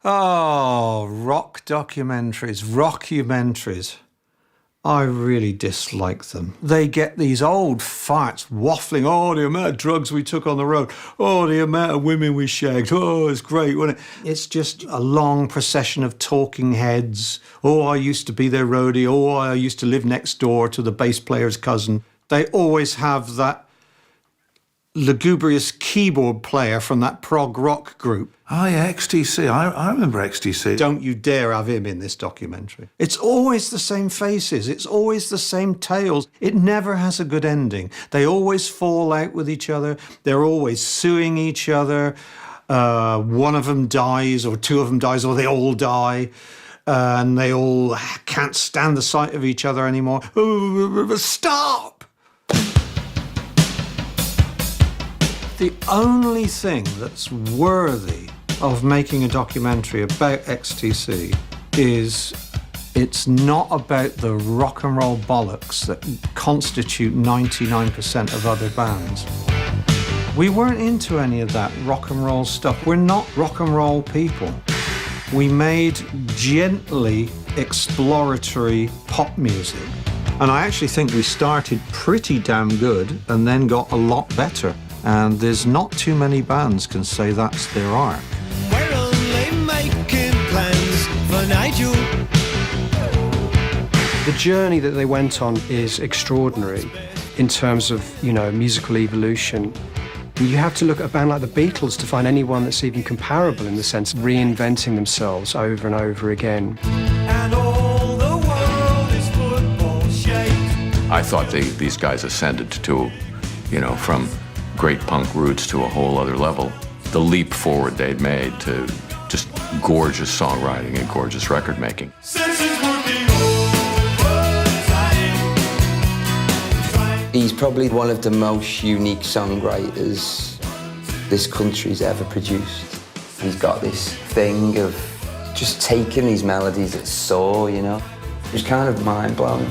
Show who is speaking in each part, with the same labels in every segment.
Speaker 1: Oh, rockumentaries. I really dislike them. They get these old farts waffling. Oh, the amount of drugs we took on the road. Oh, the amount of women we shagged. Oh, it's great, wasn't it? It's just a long procession of talking heads. Oh, I used to be their roadie. Oh, I used to live next door to the bass player's cousin. They always have that lugubrious keyboard player from that prog rock group.
Speaker 2: Oh, yeah, XTC. I remember XTC.
Speaker 1: Don't you dare have him in this documentary. It's always the same faces. It's always the same tales. It never has a good ending. They always fall out with each other. They're always suing each other. One of them dies, or two of them dies, or they all die. And they all can't stand the sight of each other anymore. Stop! The only thing that's worthy of making a documentary about XTC is it's not about the rock and roll bollocks that constitute 99% of other bands. We weren't into any of that rock and roll stuff. We're not rock and roll people. We made gently exploratory pop music. And I actually think we started pretty damn good and then got a lot better. And there's not too many bands can say that's their arc.
Speaker 3: We're only making plans for Nigel.
Speaker 4: The journey that they went on is extraordinary in terms of, musical evolution. You have to look at a band like the Beatles to find anyone that's even comparable in the sense of reinventing themselves over and over again.
Speaker 3: And all the world is football shaped.
Speaker 5: I thought these guys ascended to, from great punk roots to a whole other level. The leap forward they'd made to just gorgeous songwriting and gorgeous record making.
Speaker 6: He's probably one of the most unique songwriters this country's ever produced. He's got this thing of just taking these melodies that soar, It's kind of mind-blowing.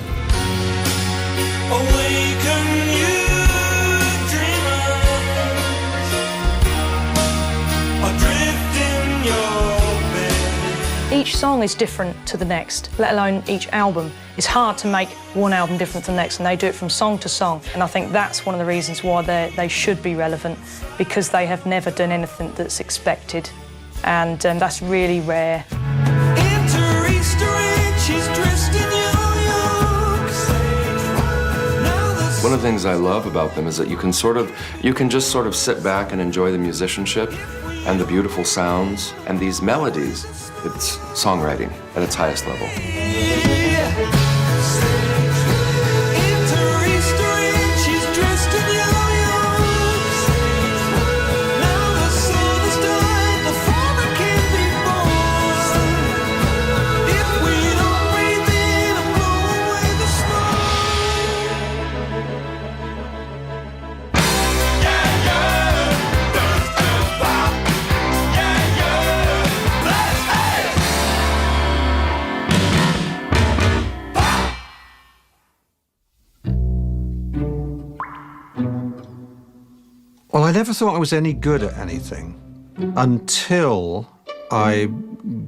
Speaker 7: Each song is different to the next, let alone each album. It's hard to make one album different from the next, and they do it from song to song. And I think that's one of the reasons why they should be relevant, because they have never done anything that's expected. And that's really rare.
Speaker 8: One of the things I love about them is that you can just sort of sit back and enjoy the musicianship and the beautiful sounds and these melodies. It's songwriting at its highest level.
Speaker 1: Well, I never thought I was any good at anything until I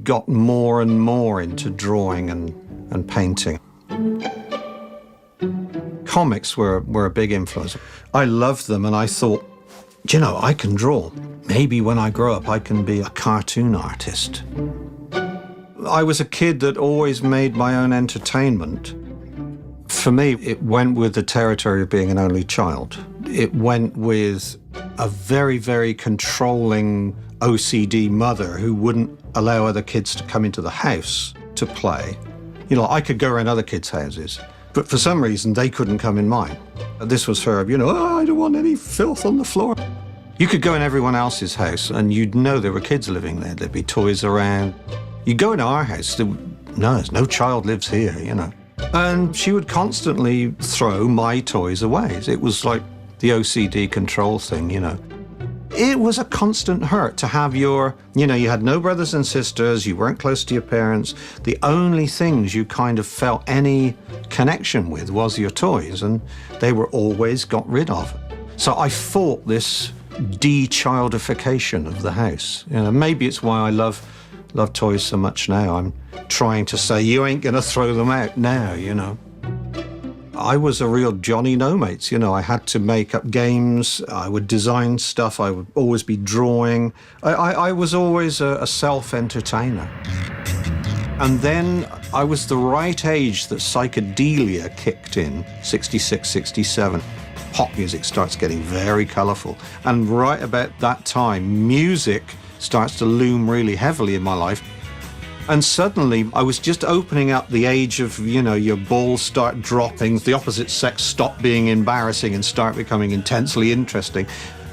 Speaker 1: got more and more into drawing and painting. Comics were a big influence. I loved them, and I thought, I can draw. Maybe when I grow up, I can be a cartoon artist. I was a kid that always made my own entertainment. For me, it went with the territory of being an only child. It went with a very, very controlling OCD mother who wouldn't allow other kids to come into the house to play. I could go around other kids' houses, but for some reason, they couldn't come in mine. This was her, I don't want any filth on the floor. You could go in everyone else's house and you'd know there were kids living there. There'd be toys around. You go into our house, there's no child lives here, And she would constantly throw my toys away. It was like the OCD control thing, It was a constant hurt to have you had no brothers and sisters, you weren't close to your parents. The only things you kind of felt any connection with was your toys, and they were always got rid of. So I fought this de-childification of the house. Maybe it's why I love love toys so much now. I'm trying to say, you ain't going to throw them out now, you know. I was a real Johnny No-Mates, you know. I had to make up games, I would design stuff, I would always be drawing. I was always a self-entertainer. And then I was the right age that psychedelia kicked in, 66, 67. Pop music starts getting very colourful. And right about that time, music starts to loom really heavily in my life. And suddenly, I was just opening up the age of, you know, your balls start dropping, the opposite sex stop being embarrassing and start becoming intensely interesting.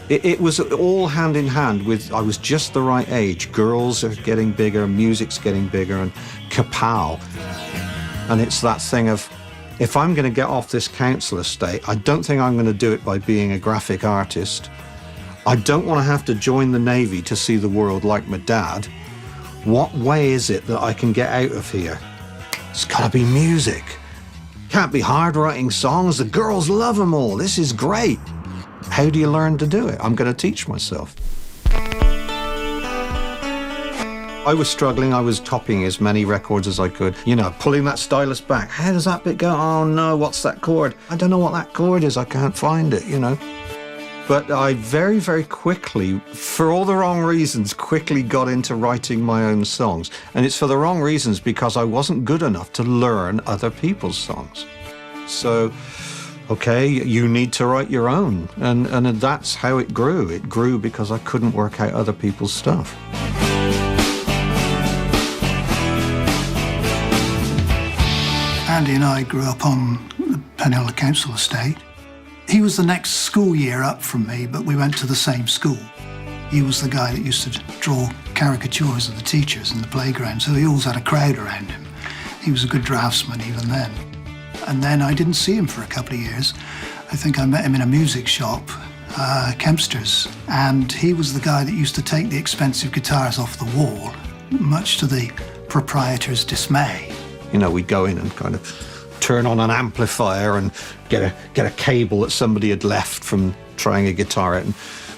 Speaker 1: It was all hand in hand with, I was just the right age. Girls are getting bigger, music's getting bigger, and kapow. And it's that thing of, if I'm going to get off this council estate, I don't think I'm going to do it by being a graphic artist. I don't want to have to join the Navy to see the world like my dad. What way is it that I can get out of here? It's got to be music. Can't be hard writing songs. The girls love them all. This is great. How do you learn to do it? I'm going to teach myself. I was struggling. I was copying as many records as I could. You know, pulling that stylus back. How does that bit go? Oh no, what's that chord? I don't know what that chord is. I can't find it, you know. But I very, very quickly, for all the wrong reasons, quickly got into writing my own songs. And it's for the wrong reasons because I wasn't good enough to learn other people's songs. So, okay, you need to write your own. And that's how it grew. It grew because I couldn't work out other people's stuff.
Speaker 9: Andy and I grew up on the Pennyhollow Council estate. He was the next school year up from me, but we went to the same school. He was the guy that used to draw caricatures of the teachers in the playground, so he always had a crowd around him. He was a good draftsman even then. And then I didn't see him for a couple of years. I think I met him in a music shop, Kempster's, and he was the guy that used to take the expensive guitars off the wall, much to the proprietor's dismay.
Speaker 1: You know, we'd go in and kind of turn on an amplifier and get a cable that somebody had left from trying a guitar out, and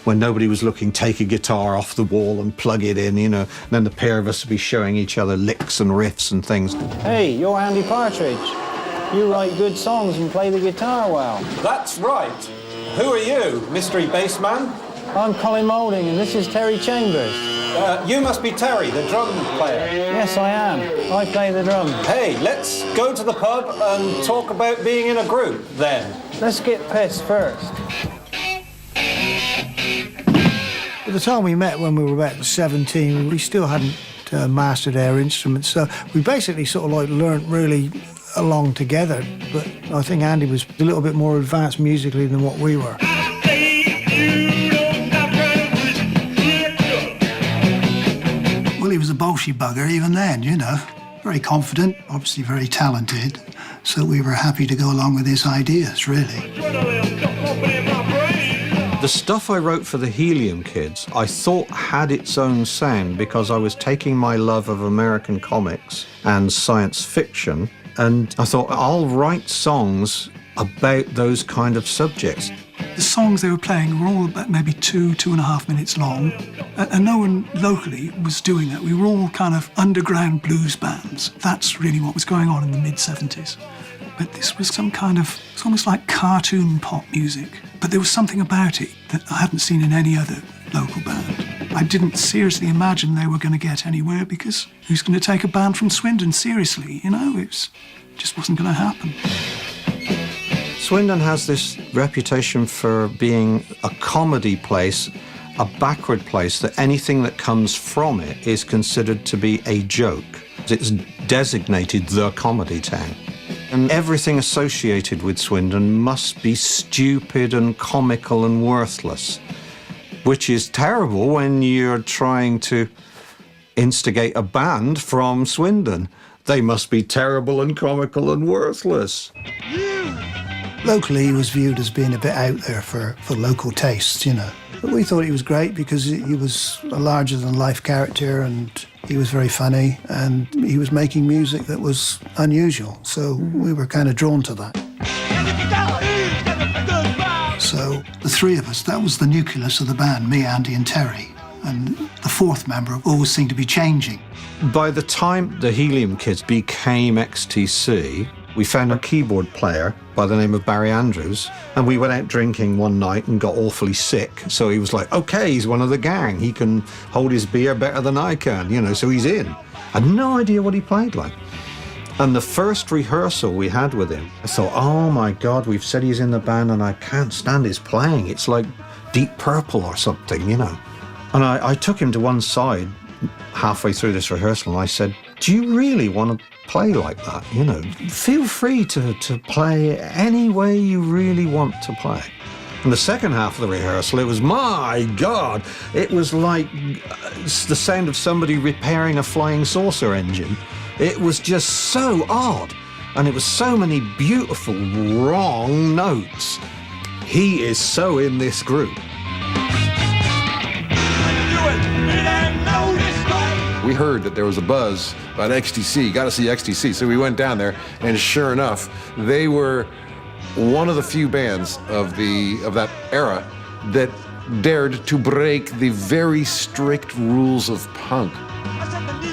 Speaker 1: when nobody was looking, take a guitar off the wall and plug it in, you know, and then the pair of us would be showing each other licks and riffs and things.
Speaker 10: Hey, you're Andy Partridge. You write good songs and play the guitar well.
Speaker 1: That's right. Who are you, mystery bassman?
Speaker 10: I'm Colin Moulding and this is Terry Chambers.
Speaker 1: You must be Terry, the drum player.
Speaker 10: Yes, I am. I play the drums.
Speaker 1: Hey, let's go to the pub and talk about being in a group, then.
Speaker 10: Let's get pissed first.
Speaker 9: At the time we met, when we were about 17, we still hadn't mastered our instruments, so we basically sort of like learnt really along together, but I think Andy was a little bit more advanced musically than what we were. Well, he was a bolshy bugger even then, you know. Very confident, obviously very talented, so we were happy to go along with his ideas, really.
Speaker 1: The stuff I wrote for the Helium Kids, I thought had its own sound because I was taking my love of American comics and science fiction, and I thought, I'll write songs about those kind of subjects.
Speaker 9: The songs they were playing were all about maybe 2.5 minutes long, and no one locally was doing that. We were all kind of underground blues bands. That's really what was going on in the mid-70s. But this was some kind of, it's almost like cartoon pop music. But there was something about it that I hadn't seen in any other local band. I didn't seriously imagine they were going to get anywhere because who's going to take a band from Swindon seriously? You know, it just wasn't going to happen.
Speaker 1: Swindon has this reputation for being a comedy place, a backward place, that anything that comes from it is considered to be a joke. It's designated the comedy town. And everything associated with Swindon must be stupid and comical and worthless, which is terrible when you're trying to instigate a band from Swindon. They must be terrible and comical and worthless.
Speaker 9: Locally, he was viewed as being a bit out there for local tastes, you know. But we thought he was great because he was a larger-than-life character and he was very funny and he was making music that was unusual, so we were kind of drawn to that. So the three of us, that was the nucleus of the band, me, Andy and Terry. and the fourth member always seemed to be changing.
Speaker 1: By the time the Helium Kids became XTC, we found a keyboard player by the name of Barry Andrews, and we went out drinking one night and got awfully sick. So he was like, okay, he's one of the gang. He can hold his beer better than I can, you know, so he's in. I had no idea what he played like. And the first rehearsal we had with him, I thought, oh my God, we've said he's in the band and I can't stand his playing. It's like Deep Purple or something, you know. And I took him to one side halfway through this rehearsal and I said, do you really want to play like that, you know? Feel free to play any way you really want to play. And the second half of the rehearsal, it was, my God, it was like the sound of somebody repairing a flying saucer engine. It was just so odd, and it was so many beautiful wrong notes. He is so in this group.
Speaker 11: We heard that there was a buzz about XTC, got to see XTC. So we went down there, and sure enough, they were one of the few bands of that era that dared to break the very strict rules of punk.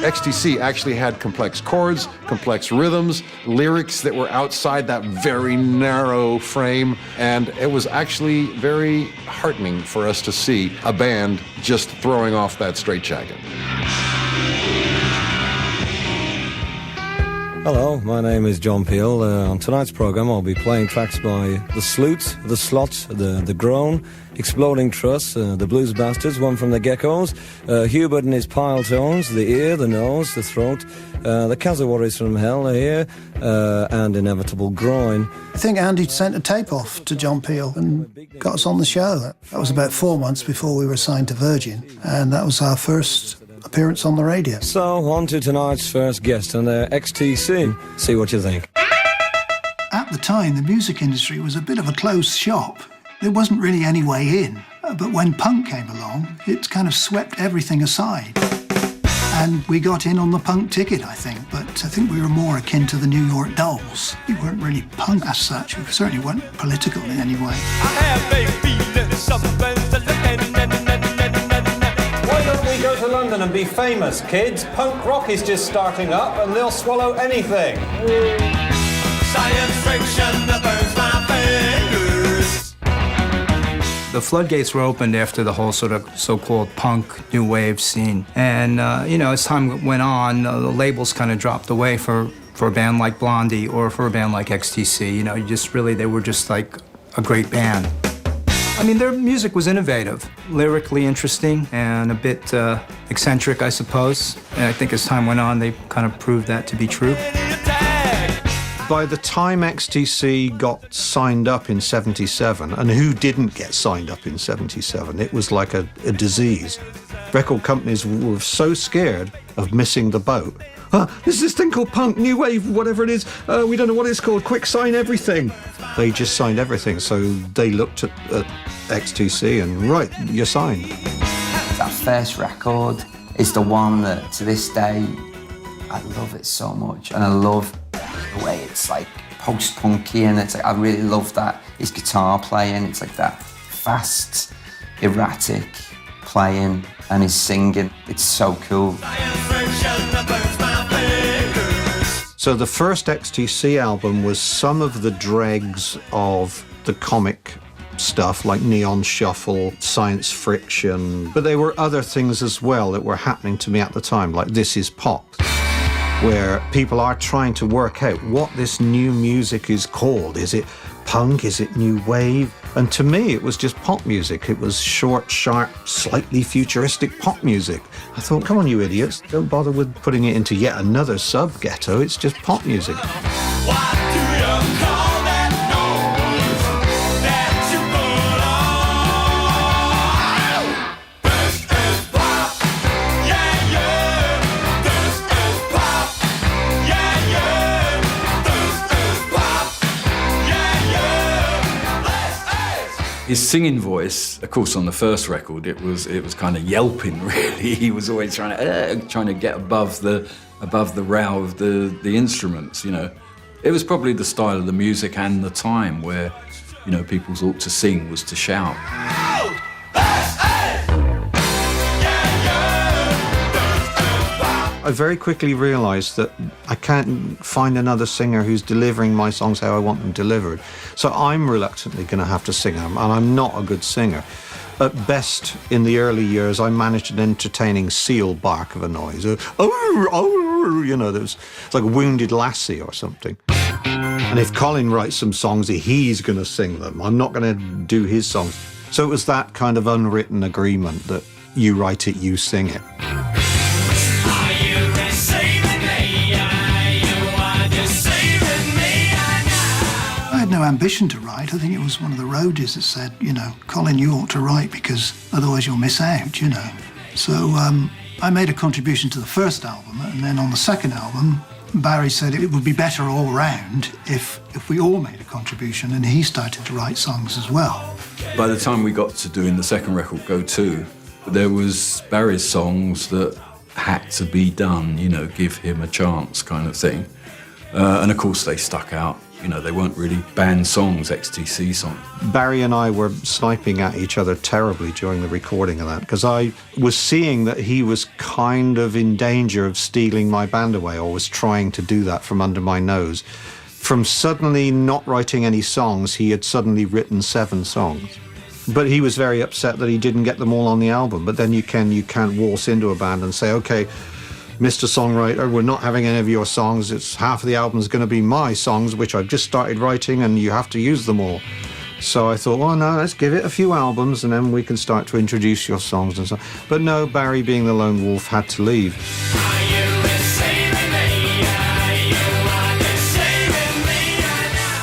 Speaker 11: XTC actually had complex chords, complex rhythms, lyrics that were outside that very narrow frame, and it was actually very heartening for us to see a band just throwing off that straitjacket.
Speaker 12: Hello, my name is John Peel. On tonight's programme I'll be playing tracks by The Sloot, The Slot, The Groan, Exploding Truss, The Blues Bastards, one from the Geckos, Hubert and his Pile Tones, The Ear, The Nose, The Throat, The Cazawaris from Hell here, and Inevitable Groin.
Speaker 9: I think Andy sent a tape off to John Peel and got us on the show. That was about 4 months before we were signed to Virgin, and that was our first appearance on the radio.
Speaker 12: So, on to tonight's first guest, and XTC. See what you think.
Speaker 9: At the time, the music industry was a bit of a closed shop. There wasn't really any way in. But when punk came along, it kind of swept everything aside. And we got in on the punk ticket, I think. But I think we were more akin to the New York Dolls. We weren't really punk as such. We certainly weren't political in any way.
Speaker 13: Why don't we go to London and be famous, kids? Punk rock is just starting up and they'll swallow anything.
Speaker 3: Science friction that burns my fingers.
Speaker 10: The floodgates were opened after the whole sort of so-called punk new wave scene. And, you know, as time went on, the labels kind of dropped away for a band like Blondie or for a band like XTC. You know, they were just like a great band. I mean, their music was innovative, lyrically interesting, and a bit eccentric, I suppose. And I think as time went on, they kind of proved that to be true.
Speaker 1: By the time XTC got signed up in 77, and who didn't get signed up in 77, it was like a disease. Record companies were so scared of missing the boat. There's this thing called punk, new wave, whatever it is. We don't know what it's called. Quick, sign everything. They just signed everything. So they looked at XTC and, right, you're signed.
Speaker 6: That first record is the one that, to this day, I love it so much. And I love the way it's like post-punky, and it's like, I really love that. His guitar playing, it's like that fast, erratic playing, and his singing. It's so cool.
Speaker 1: So the first XTC album was some of the dregs of the comic stuff, like Neon Shuffle, Science Friction, but there were other things as well that were happening to me at the time, like This Is Pop, where people are trying to work out what this new music is called. Is it punk? Is it new wave? And to me, it was just pop music. It was short, sharp, slightly futuristic pop music. I thought, come on, you idiots, don't bother with putting it into yet another sub-ghetto. It's just pop music.
Speaker 14: His singing voice, of course, on the first record, it was kind of yelping. Really, he was always trying to get above the row of the instruments. You know, it was probably the style of the music and the time where, you know, people thought to sing was to shout.
Speaker 3: Yeah.
Speaker 1: I very quickly realised that I can't find another singer who's delivering my songs how I want them delivered. So I'm reluctantly going to have to sing them, and I'm not a good singer. At best, in the early years, I managed an entertaining seal bark of a noise. You know, it's like a wounded lassie or something. And if Colin writes some songs, he's going to sing them. I'm not going to do his songs. So it was that kind of unwritten agreement that you write it, you sing it.
Speaker 9: I had no ambition to write. I think it was one of the roadies that said, you know, Colin, you ought to write because otherwise you'll miss out, you know. So I made a contribution to the first album, and then on the second album, Barry said it would be better all round if we all made a contribution, and he started to write songs as well.
Speaker 14: By the time we got to doing the second record, Go To, there was Barry's songs that had to be done, you know, give him a chance kind of thing. And of course they stuck out. You know, they weren't really band songs, XTC songs.
Speaker 1: Barry and I were sniping at each other terribly during the recording of that, because I was seeing that he was kind of in danger of stealing my band away, or was trying to do that from under my nose. From suddenly not writing any songs, he had suddenly written 7 songs. But he was very upset that he didn't get them all on the album. But then you can't waltz into a band and say, okay, Mr. Songwriter, we're not having any of your songs. It's half of the album's going to be my songs, which I've just started writing, and you have to use them all. So I thought, well, no, let's give it a few albums, and then we can start to introduce your songs and so on. But no, Barry, being the lone wolf, had to leave.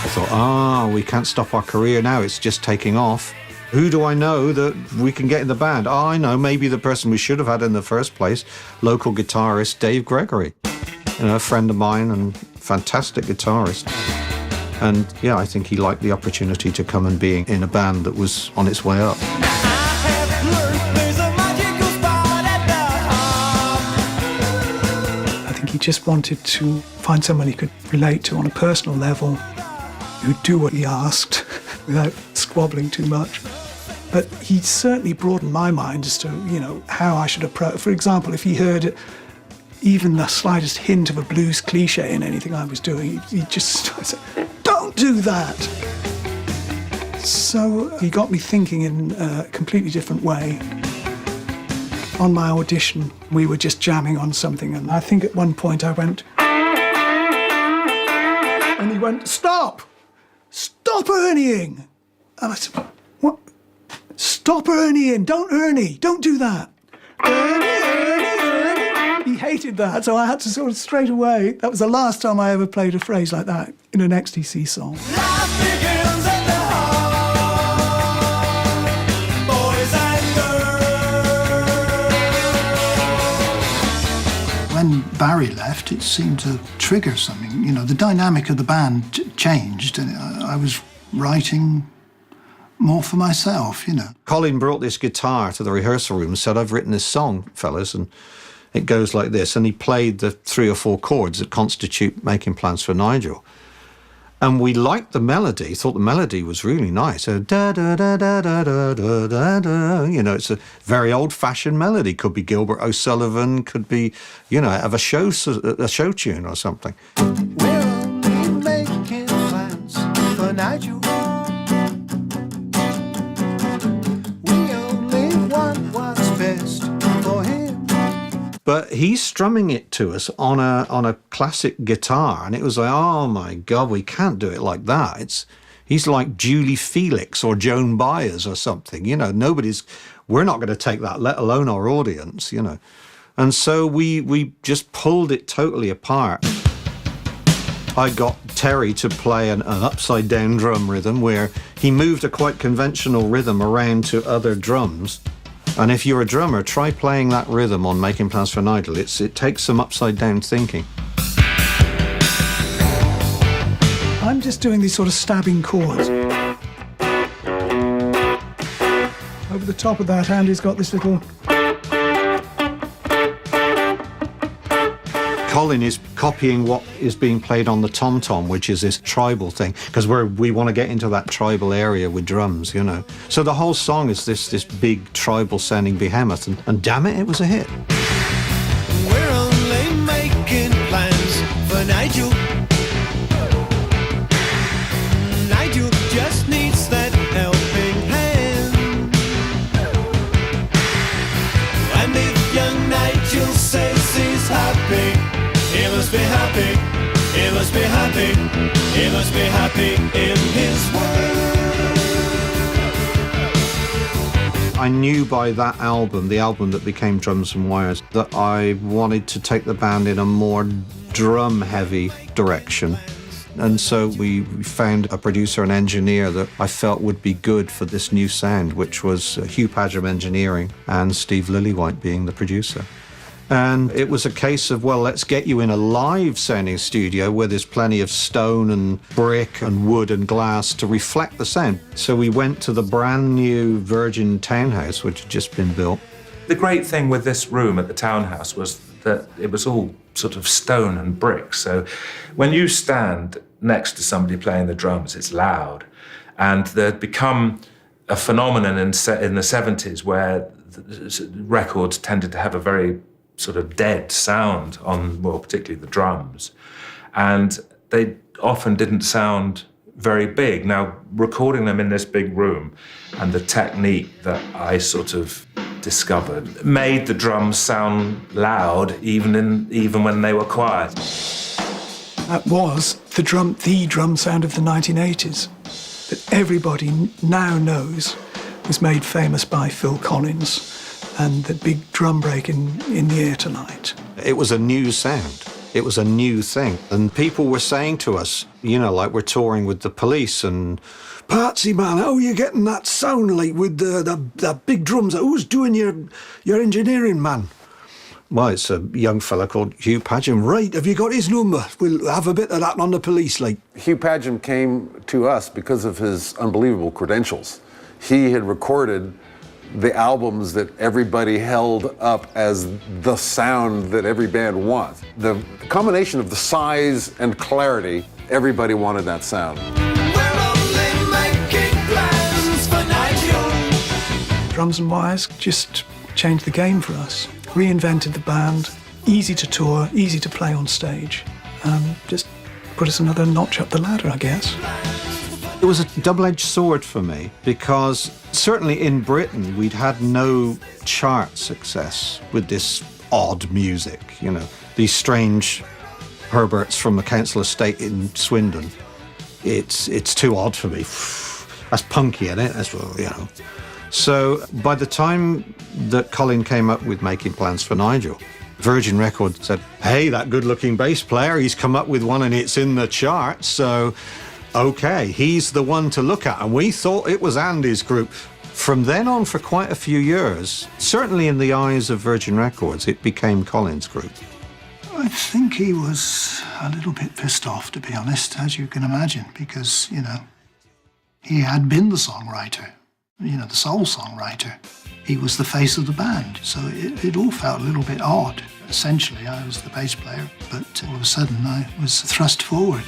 Speaker 1: I thought, we can't stop our career now. It's just taking off. Who do I know that we can get in the band? I know, maybe the person we should have had in the first place, local guitarist Dave Gregory. You know, a friend of mine and fantastic guitarist. And yeah, I think he liked the opportunity to come and be in a band that was on its way up.
Speaker 15: I think he just wanted to find someone he could relate to on a personal level, who'd do what he asked without squabbling too much. But he certainly broadened my mind as to, you know, how I should approach. For example, if he heard even the slightest hint of a blues cliche in anything I was doing, he just said, don't do that. So he got me thinking in a completely different way. On my audition, we were just jamming on something, and I think at one point I went, and he went, stop! Stop Ernieing! And I said, what? Stop Ernieing, don't Ernie, don't do that. Ernie. He hated that, so I had to sort of straight away, that was the last time I ever played a phrase like that in an XTC song.
Speaker 9: When Barry left, it seemed to trigger something. You know, the dynamic of the band changed, and I was writing more for myself, you know.
Speaker 1: Colin brought this guitar to the rehearsal room and said, I've written this song, fellas, and it goes like this. And he played the 3 or 4 chords that constitute Making Plans for Nigel. And we liked the melody, thought the melody was really nice. So, da da da da da da da da da. You know, it's a very old-fashioned melody. Could be Gilbert O'Sullivan, could be, you know, of a show tune or something.
Speaker 3: We're only making plans for Nigel. We only want what's best for him.
Speaker 1: But he's strumming it to us on a classic guitar, and it was like, oh my God, we can't do it like that. He's like Julie Felix or Joan Baez or something, you know. We're not going to take that, let alone our audience, you know. And so we just pulled it totally apart. I got Terry to play an upside down drum rhythm where he moved a quite conventional rhythm around to other drums. And if you're a drummer, try playing that rhythm on Making Plans for Nigel. It takes some upside-down thinking.
Speaker 15: I'm just doing these sort of stabbing chords. Over the top of that, Andy's got this little...
Speaker 1: Colin is copying what is being played on the tom-tom, which is this tribal thing, because we want to get into that tribal area with drums, you know. So the whole song is this big tribal-sounding behemoth, and damn it, it was a hit.
Speaker 3: We're only for Nigel. Nigel just needs that helping hand. And if young Nigel says he's happy, he must be happy, he must be happy, he must be happy in his world.
Speaker 1: I knew by that album, the album that became Drums and Wires, that I wanted to take the band in a more drum-heavy direction. And so we found a producer and engineer that I felt would be good for this new sound, which was Hugh Padgham Engineering and Steve Lillywhite being the producer. And it was a case of, well, let's get you in a live sounding studio where there's plenty of stone and brick and wood and glass to reflect the sound. So we went to the brand new Virgin townhouse, which had just been built.
Speaker 16: The great thing with this room at the townhouse was that it was all sort of stone and brick. So when you stand next to somebody playing the drums, it's loud. And there'd become a phenomenon in the 70s where records tended to have a very sort of dead sound on, well, particularly the drums. And they often didn't sound very big. Now, recording them in this big room and the technique that I sort of discovered made the drums sound loud even when they were quiet.
Speaker 15: That was the drum sound of the 1980s that everybody now knows was made famous by Phil Collins and the big drum break in The Air Tonight.
Speaker 1: It was a new sound. It was a new thing. And people were saying to us, you know, like we're touring with the Police and, Patsy, man, how are you getting that sound like with the big drums? Who's doing your engineering, man? Well, it's a young fella called Hugh Padgham. Right, have you got his number? We'll have a bit of that on the Police, like.
Speaker 11: Hugh Padgham came to us because of his unbelievable credentials. He had recorded the albums that everybody held up as the sound that every band wants. The combination of the size and clarity, everybody wanted that sound.
Speaker 3: We're only making plans for Nigel.
Speaker 15: Drums and Wires just changed the game for us. Reinvented the band, easy to tour, easy to play on stage. Just put us another notch up the ladder, I guess.
Speaker 1: It was a double-edged sword for me because certainly in Britain we'd had no chart success with this odd music, you know, these strange Herberts from the council estate in Swindon. It's too odd for me. That's punky, isn't it? That's, you know. So by the time that Colin came up with Making Plans for Nigel, Virgin Records said, hey, that good-looking bass player, he's come up with one and it's in the charts, so okay, he's the one to look at. And we thought it was Andy's group. From then on, for quite a few years, certainly in the eyes of Virgin Records, it became Colin's group.
Speaker 9: I think he was a little bit pissed off, to be honest, as you can imagine, because, you know, he had been the songwriter, you know, the sole songwriter. He was the face of the band, so it all felt a little bit odd. Essentially, I was the bass player, but all of a sudden I was thrust forward.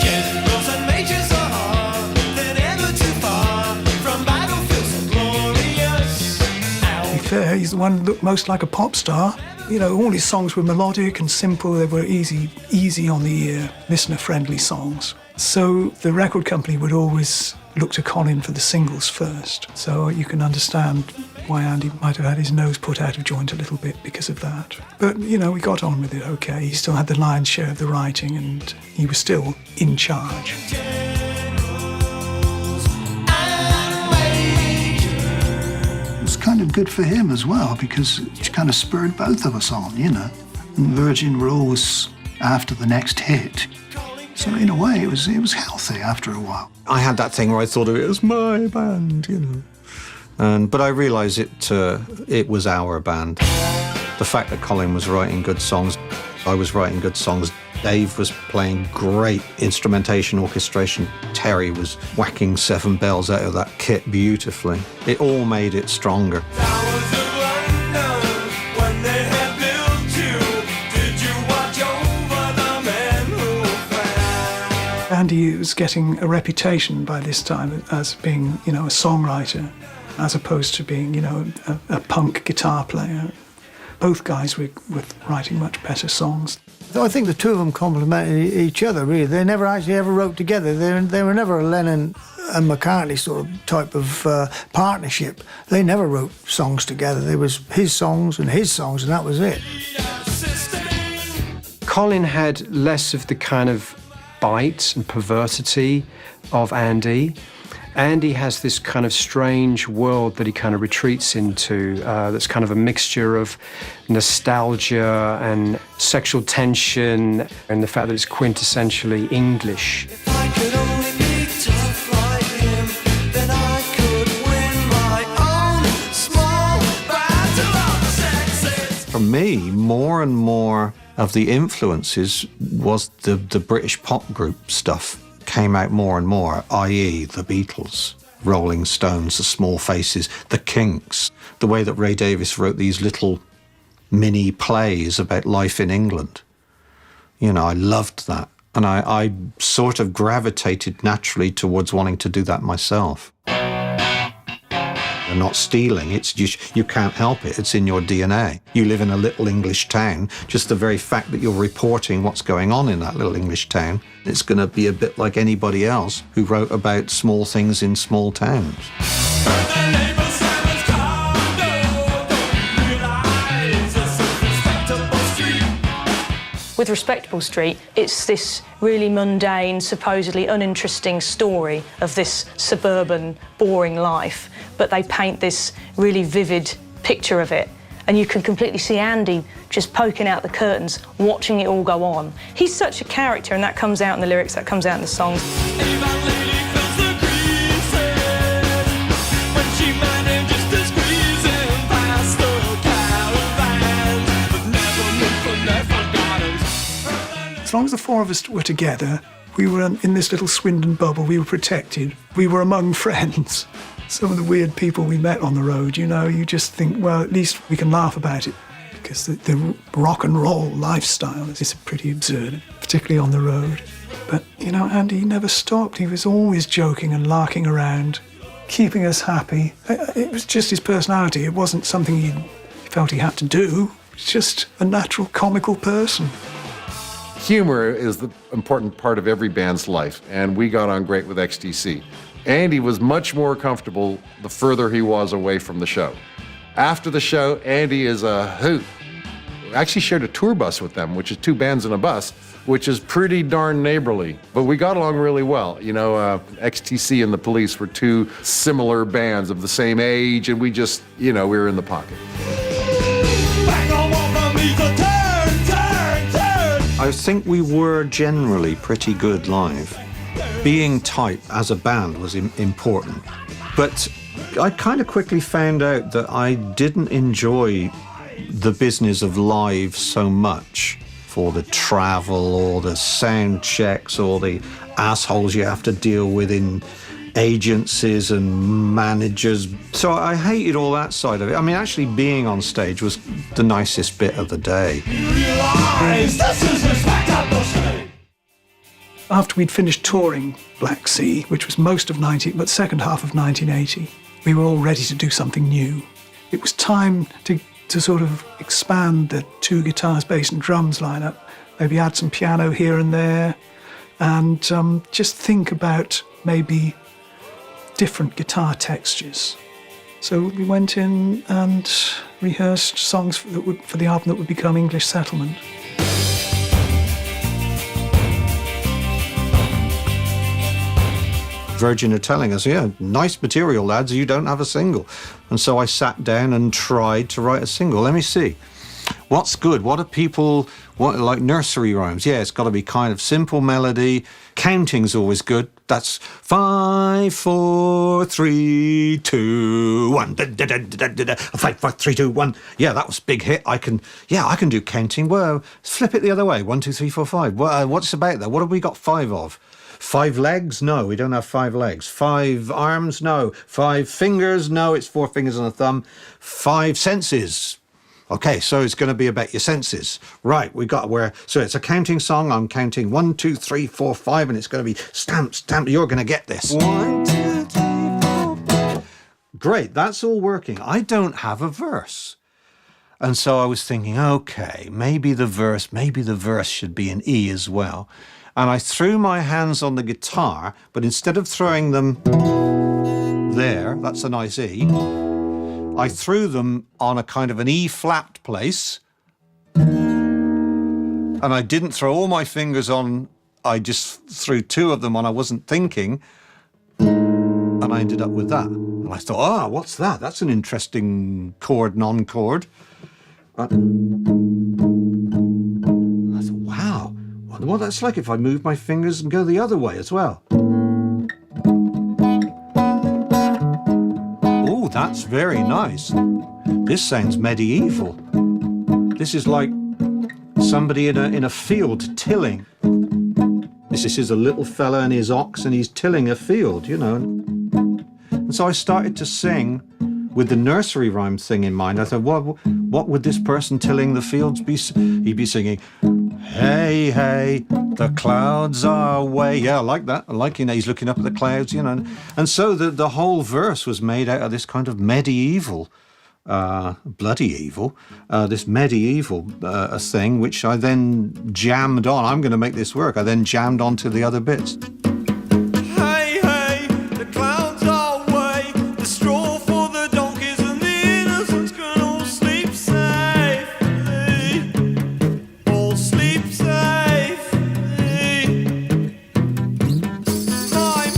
Speaker 3: Generals and majors are hard, they're never too far from battlefields so glorious.
Speaker 15: To be fair, he's the one that looked most like a pop star. You know, all his songs were melodic and simple. They were easy on the ear, listener-friendly songs. So the record company would always look to Colin for the singles first. So you can understand why Andy might have had his nose put out of joint a little bit because of that. But, you know, we got on with it okay. He still had the lion's share of the writing and he was still in charge.
Speaker 9: It was kind of good for him as well because it kind of spurred both of us on, you know. And Virgin were always after the next hit. So in a way, it was healthy after a while.
Speaker 1: I had that thing where I thought of it as my band, you know. But I realised it was our band. The fact that Colin was writing good songs, I was writing good songs. Dave was playing great instrumentation, orchestration. Terry was whacking 7 bells out of that kit beautifully. It all made it stronger.
Speaker 15: Andy was getting a reputation by this time as being, you know, a songwriter, as opposed to being, you know, a punk guitar player. Both guys were writing much better songs.
Speaker 17: I think the two of them complemented each other, really. They never actually ever wrote together. They were never a Lennon and McCartney sort of type of partnership. They never wrote songs together. There was his songs, and that was it.
Speaker 4: Colin had less of the kind of bite and perversity of Andy. Andy has this kind of strange world that he kind of retreats into that's kind of a mixture of nostalgia and sexual tension and the fact that it's quintessentially English.
Speaker 1: For me, more and more of the influences was the British pop group stuff came out more and more, i.e. the Beatles, Rolling Stones, the Small Faces, the Kinks, the way that Ray Davies wrote these little mini plays about life in England. You know, I loved that. And I sort of gravitated naturally towards wanting to do that myself. And not stealing, it's you can't help it, it's in your DNA. You live in a little English town, just the very fact that you're reporting what's going on in that little English town, it's going to be a bit like anybody else who wrote about small things in small towns.
Speaker 7: With Respectable Street, it's this really mundane, supposedly uninteresting story of this suburban, boring life, but they paint this really vivid picture of it. And you can completely see Andy just poking out the curtains, watching it all go on. He's such a character, and that comes out in the lyrics, that comes out in the songs.
Speaker 15: As long as the four of us were together, we were in this little Swindon bubble, we were protected, we were among friends. Some of the weird people we met on the road, you know, you just think, well, at least we can laugh about it, because the rock and roll lifestyle is pretty absurd, particularly on the road. But, you know, Andy never stopped. He was always joking and larking around, keeping us happy. It was just his personality. It wasn't something he felt he had to do. It's just a natural, comical person.
Speaker 11: Humor is the important part of every band's life, and we got on great with XTC. Andy was much more comfortable the further he was away from the show. After the show, Andy is a hoot. We actually shared a tour bus with them, which is two bands in a bus, which is pretty darn neighborly. But we got along really well. You know, XTC and the Police were two similar bands of the same age, and we just, you know, we were in the pocket.
Speaker 1: I think we were generally pretty good live. Being tight as a band was important. But I kind of quickly found out that I didn't enjoy the business of live so much for the travel or the sound checks or the assholes you have to deal with in agencies and managers. So I hated all that side of it. I mean, actually being on stage was the nicest bit of the day.
Speaker 15: After we'd finished touring Black Sea, which was most of second half of 1980, we were all ready to do something new. It was time to sort of expand the two guitars, bass and drums lineup, maybe add some piano here and there, and just think about maybe different guitar textures. So we went in and rehearsed songs for the album that would become English Settlement.
Speaker 1: Virgin are telling us, yeah, nice material, lads, you don't have a single. And so I sat down and tried to write a single. Let me see. What's good? What do people want? Like nursery rhymes? Yeah, it's got to be kind of simple melody. Counting's always good. That's 5, 4, 3, 2, 1. 5, 4, 3, 2, 1. Yeah, that was a big hit. I can do counting. Well, flip it the other way. 1, 2, 3, 4, 5. What's about that? What have we got 5 of? 5 legs? No, we don't have 5 legs. 5 arms? No. 5 fingers? No, it's 4 fingers and a thumb. 5 senses? Okay, so it's going to be about your senses. Right, so it's a counting song. I'm counting 1, 2, 3, 4, 5, and it's going to be stamp, stamp. You're going to get this. 1, 2, 3, 4, 5. Great, that's all working. I don't have a verse. And so I was thinking, okay, maybe the verse should be an E as well. And I threw my hands on the guitar, but instead of throwing them there, that's a nice E, I threw them on a kind of an E-flat place. And I didn't throw all my fingers on, I just threw two of them on, I wasn't thinking. And I ended up with that. And I thought, what's that? That's an interesting chord, non-chord. I thought, wow, I wonder what that's like if I move my fingers and go the other way as well. Oh, that's very nice. This sounds medieval. This is like somebody in a field tilling. This is a little fella and his ox, and he's tilling a field, you know. And so I started to sing with the nursery rhyme thing in mind. I thought, what would this person tilling the fields be? He'd be singing, hey, hey, the clouds are away. Yeah, I like that. I like, he's looking up at the clouds, you know. And so the whole verse was made out of this kind of medieval, bloody evil, this medieval thing, which I then jammed on. I'm going to make this work. I then jammed onto the other bits.
Speaker 3: Hey, hey, the clouds are away, the straw for the donkeys and the innocents can all sleep safely, all sleep safely. My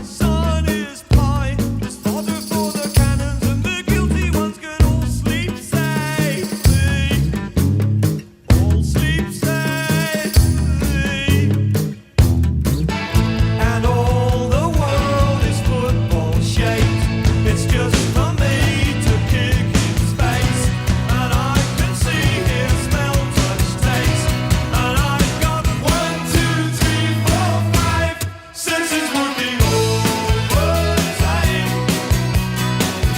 Speaker 3: son is pie, there's fodder for the cannons and the guilty ones can all sleep safely, all sleep safely. And all the world is football shaped. It's just for me to kick his face. And I can see him smell, touch, taste. And I've got 1, 2, 3, 4, 5 senses working overtime,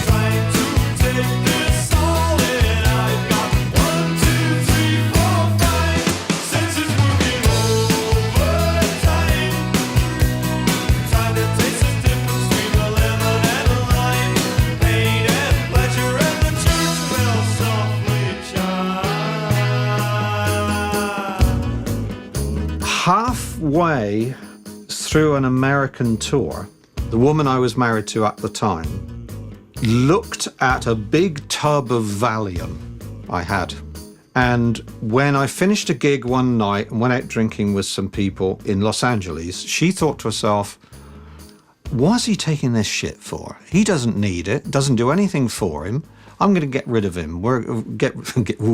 Speaker 3: trying to take this all in. I've got 1, 2, 3, 4, 5 senses working overtime, trying to taste the difference between a lemon and a lime, pain and pleasure, and the church bell softly chime.
Speaker 1: Halfway through an American tour, the woman I was married to at the time looked at a big tub of Valium I had. And when I finished a gig one night and went out drinking with some people in Los Angeles, she thought to herself, what's he taking this shit for? He doesn't need it, doesn't do anything for him. I'm going to get rid of him.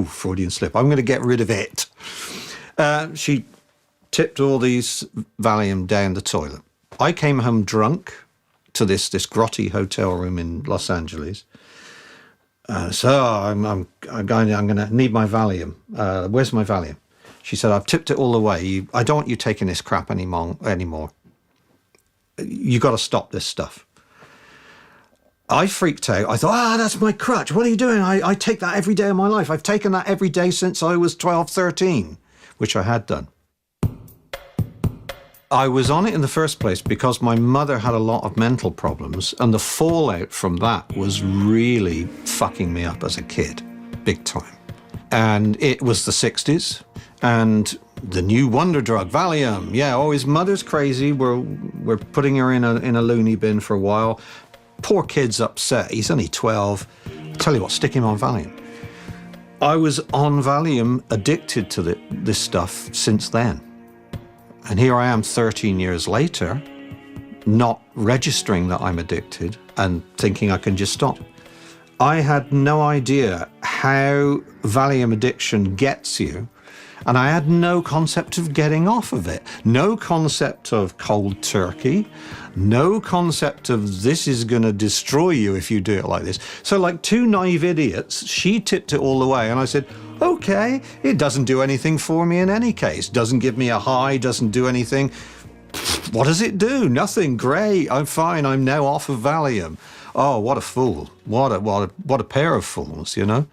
Speaker 1: Freudian slip. I'm going to get rid of it. She tipped all these Valium down the toilet. I came home drunk to this grotty hotel room in Los Angeles. So I'm going to need my Valium. Where's my Valium? She said, I've tipped it all away. I don't want you taking this crap anymore. You got to stop this stuff. I freaked out. I thought, that's my crutch. What are you doing? I take that every day of my life. I've taken that every day since I was 12, 13, which I had done. I was on it in the first place because my mother had a lot of mental problems, and the fallout from that was really fucking me up as a kid, big time. And it was the 60s, and the new wonder drug, Valium. Yeah, his mother's crazy. We're putting her in a loony bin for a while. Poor kid's upset. He's only 12. Tell you what, stick him on Valium. I was on Valium, addicted to this stuff since then. And here I am 13 years later, not registering that I'm addicted and thinking I can just stop. I had no idea how Valium addiction gets you, and I had no concept of getting off of it. No concept of cold turkey, no concept of this is going to destroy you if you do it like this. So like two naive idiots, she tipped it all away, and I said, okay, it doesn't do anything for me in any case. Doesn't give me a high, doesn't do anything. What does it do? Nothing. Great, I'm fine. I'm now off of Valium. Oh, what a fool. What a pair of fools, you know?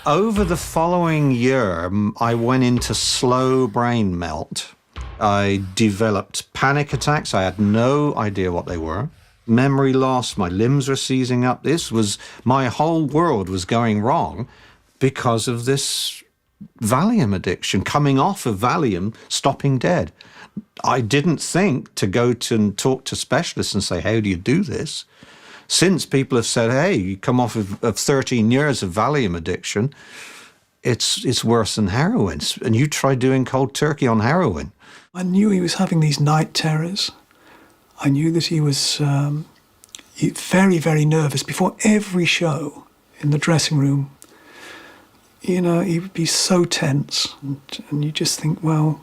Speaker 1: Over the following year, I went into slow brain melt. I developed panic attacks. I had no idea what they were. memory loss, my limbs were seizing up. My whole world was going wrong because of this Valium addiction, coming off of Valium, stopping dead. I didn't think to go to and talk to specialists and say, how do you do this? Since people have said, hey, you come off of 13 years of Valium addiction, it's worse than heroin. And you try doing cold turkey on heroin.
Speaker 15: I knew he was having these night terrors. I knew that he was very, very nervous. Before every show in the dressing room, he would be so tense. And you just think, well,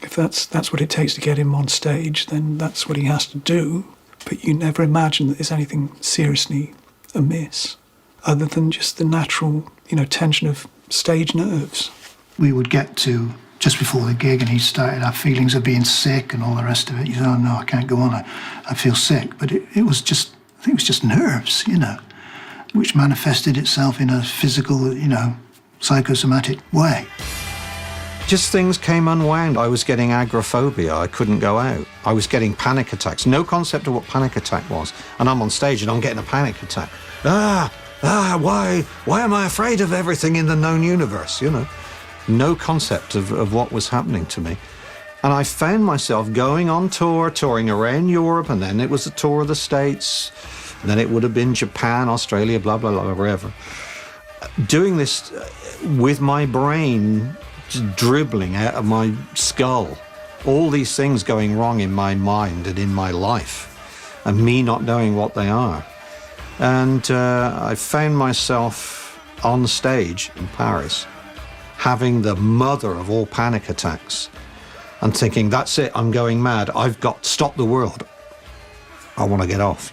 Speaker 15: if that's what it takes to get him on stage, then that's what he has to do. But you never imagine that there's anything seriously amiss, other than just the natural, tension of stage nerves.
Speaker 9: We would get to just before the gig and he started our feelings of being sick and all the rest of it. You said, oh no, I can't go on, I feel sick. But it was just, I think it was just nerves, which manifested itself in a physical, psychosomatic way.
Speaker 1: Just things came unwound. I was getting agoraphobia. I couldn't go out. I was getting panic attacks. No concept of what panic attack was. And I'm on stage and I'm getting a panic attack. Why am I afraid of everything in the known universe, No concept of what was happening to me. And I found myself going on tour, touring around Europe, and then it was a tour of the States, and then it would have been Japan, Australia, blah, blah, blah, wherever. Doing this with my brain just dribbling out of my skull. All these things going wrong in my mind and in my life, and me not knowing what they are. And I found myself on stage in Paris, having the mother of all panic attacks, and thinking, that's it, I'm going mad, I've got to stop the world. I want to get off,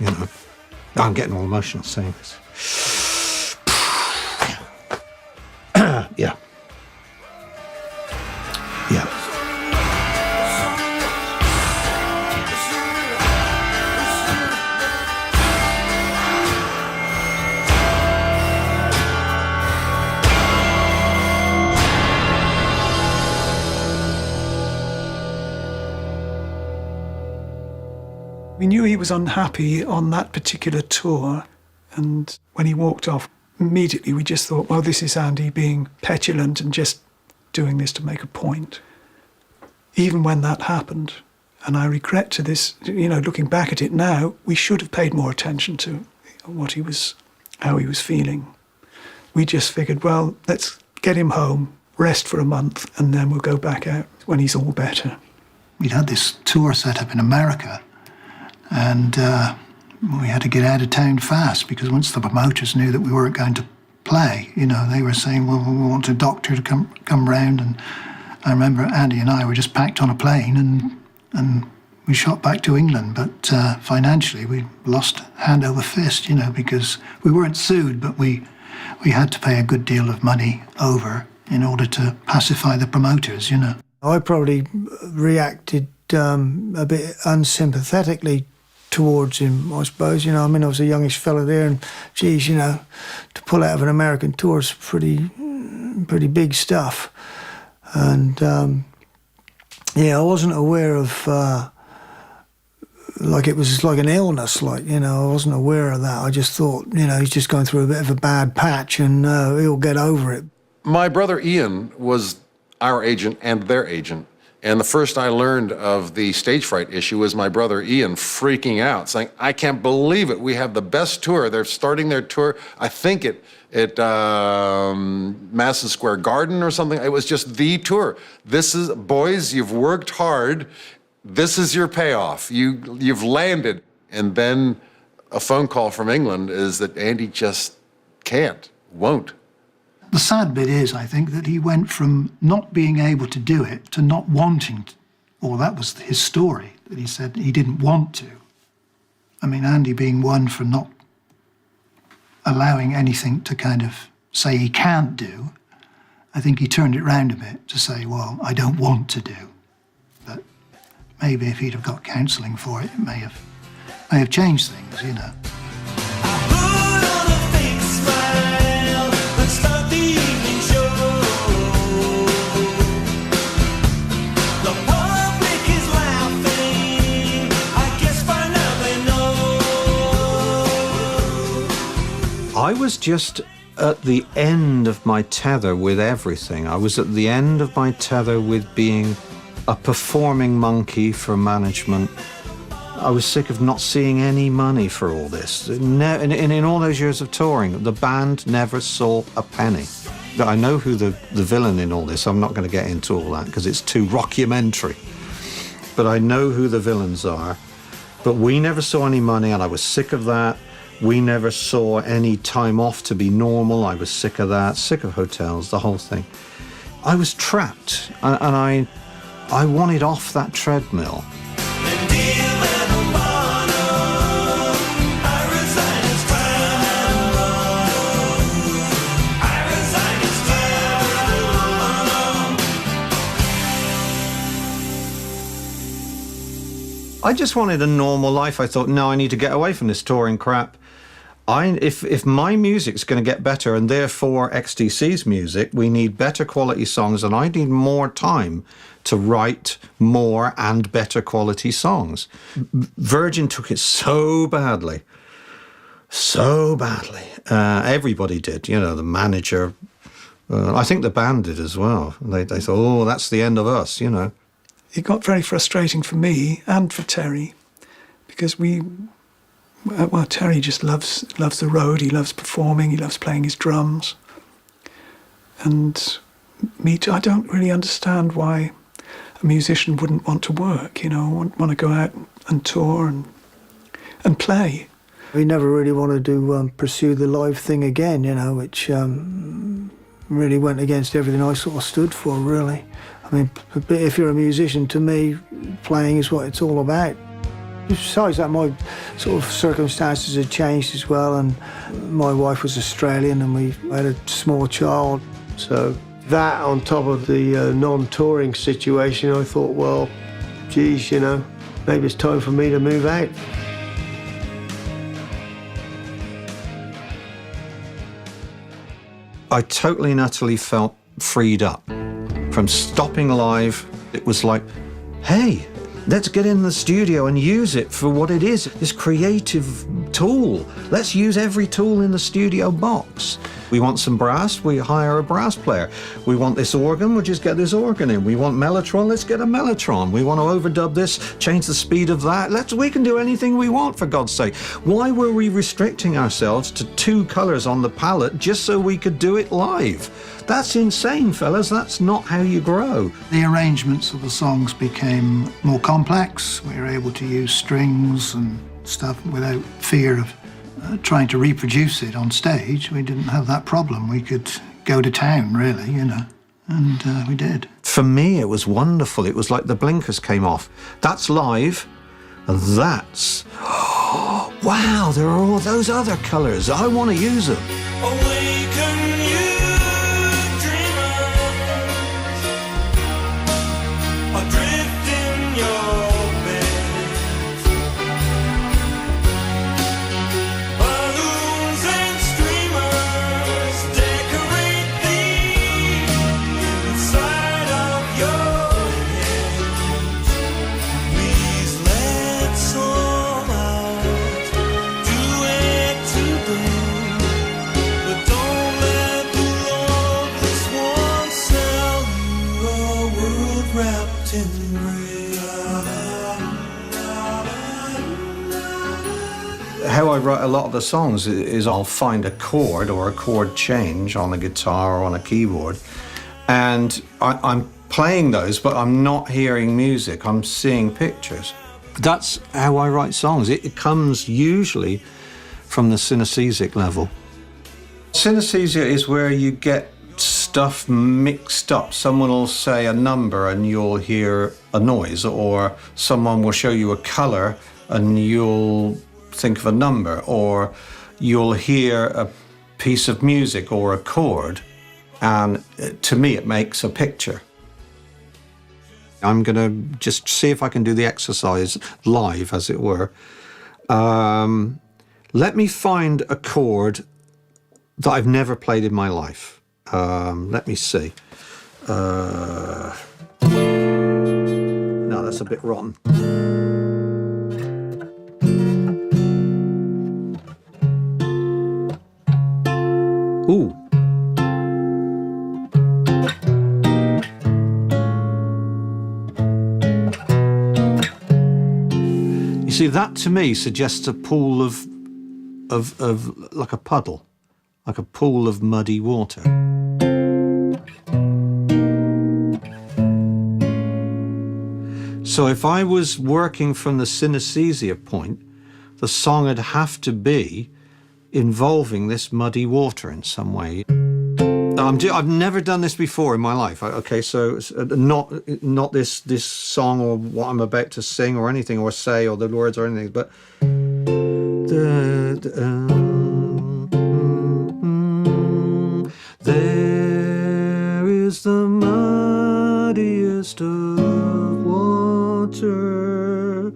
Speaker 1: I'm getting all emotional saying this. Yeah. Yeah.
Speaker 15: We knew he was unhappy on that particular tour, and when he walked off, immediately we just thought, well, this is Andy being petulant and just doing this to make a point. Even when that happened, and I regret to this, looking back at it now, we should have paid more attention to how he was feeling. We just figured, well, let's get him home, rest for a month, and then we'll go back out when he's all better.
Speaker 9: We'd had this tour set up in America, and we had to get out of town fast, because once the promoters knew that we weren't going to play, they were saying, well, we want a doctor to come round. And I remember Andy and I were just packed on a plane and we shot back to England. But financially, we lost hand over fist, because we weren't sued, but we had to pay a good deal of money over in order to pacify the promoters,
Speaker 17: I probably reacted a bit unsympathetically towards him, I suppose. I was a youngish fella there, and geez, to pull out of an American tour is pretty big stuff. And I wasn't aware of it was like an illness, I wasn't aware of that. I just thought, he's just going through a bit of a bad patch and he'll get over it.
Speaker 11: My brother Ian was our agent and their agent. And the first I learned of the stage fright issue was my brother Ian freaking out, saying, I can't believe it. We have the best tour. They're starting their tour, I think at Madison Square Garden or something. It was just the tour. This is, boys, you've worked hard. This is your payoff. You've landed. And then a phone call from England is that Andy just won't.
Speaker 9: The sad bit is, I think, that he went from not being able to do it to not wanting to, or that was his story, that he said he didn't want to. I mean, Andy being one for not allowing anything to kind of say he can't do, I think he turned it round a bit to say, well, I don't want to do. But maybe if he'd have got counselling for it, it may have changed things,
Speaker 1: I was just at the end of my tether with everything. I was at the end of my tether with being a performing monkey for management. I was sick of not seeing any money for all this. In all those years of touring, the band never saw a penny. I know who the villain in all this. I'm not going to get into all that because it's too rockumentary. But I know who the villains are. But we never saw any money, and I was sick of that. We never saw any time off to be normal. I was sick of that, sick of hotels, the whole thing. I was trapped, and I wanted off that treadmill. I just wanted a normal life. I thought, no, I need to get away from this touring crap. If my music's going to get better, and therefore XTC's music, we need better quality songs, and I need more time to write more and better quality songs. Virgin took it so badly. Everybody did, you know, the manager. I think the band did as well. They thought, oh, that's the end of us, you know.
Speaker 15: It got very frustrating for me and for Terry, because Terry just loves the road. He loves performing. He loves playing his drums. And me too. I don't really understand why a musician wouldn't want to work. You know, want to go out and tour and play.
Speaker 17: We never really wanted to pursue the live thing again. You know, which really went against everything I sort of stood for. Really. I mean, if you're a musician, to me, playing is what it's all about. Besides that, my sort of circumstances had changed as well, and my wife was Australian, and we had a small child.
Speaker 18: So that, on top of the non-touring situation, I thought, well, geez, you know, maybe it's time for me to move out.
Speaker 1: I totally and utterly felt freed up. From stopping live, it was like, hey, let's get in the studio and use it for what it is, this creative tool. Let's use every tool in the studio box. We want some brass, we hire a brass player. We want this organ, we'll just get this organ in. We want mellotron, let's get a mellotron. We want to overdub this, change the speed of that. We can do anything we want, for God's sake. Why were we restricting ourselves to 2 colours on the palette just so we could do it live? That's insane, fellas. That's not how you grow.
Speaker 9: The arrangements of the songs became more complex. We were able to use strings and stuff without fear of trying to reproduce it on stage. We didn't have that problem. We could go to town, really, you know, and we did.
Speaker 1: For me, it was wonderful. It was like the blinkers came off. That's live, and that's... wow, there are all those other colours. I want to use them.
Speaker 3: Awaken you dreamers, adrift in your beds. Balloons and streamers decorate the inside of your head. Please let's all out do it today. But don't let the loveless one sell you a world wrapped in
Speaker 1: How I write a lot of the songs is I'll find a chord or a chord change on a guitar or on a keyboard, and I'm playing those, but I'm not hearing music, I'm seeing pictures. That's how I write songs. It comes usually from the synesthesic level. Synesthesia is where you get stuff mixed up. Someone will say a number and you'll hear a noise, or someone will show you a color and you'll think of a number, or you'll hear a piece of music or a chord, and to me it makes a picture. I'm going to just see if I can do the exercise live, as it were. Let me find a chord that I've never played in my life. Let me see. No, that's a bit rotten. see, that to me suggests a pool of like a puddle, like a pool of muddy water. So if I was working from the synesthesia point, the song would have to be involving this muddy water in some way. I've never done this before in my life. Okay, so not this song or what I'm about to sing or anything or say or the words or anything, but there is the muddiest of water.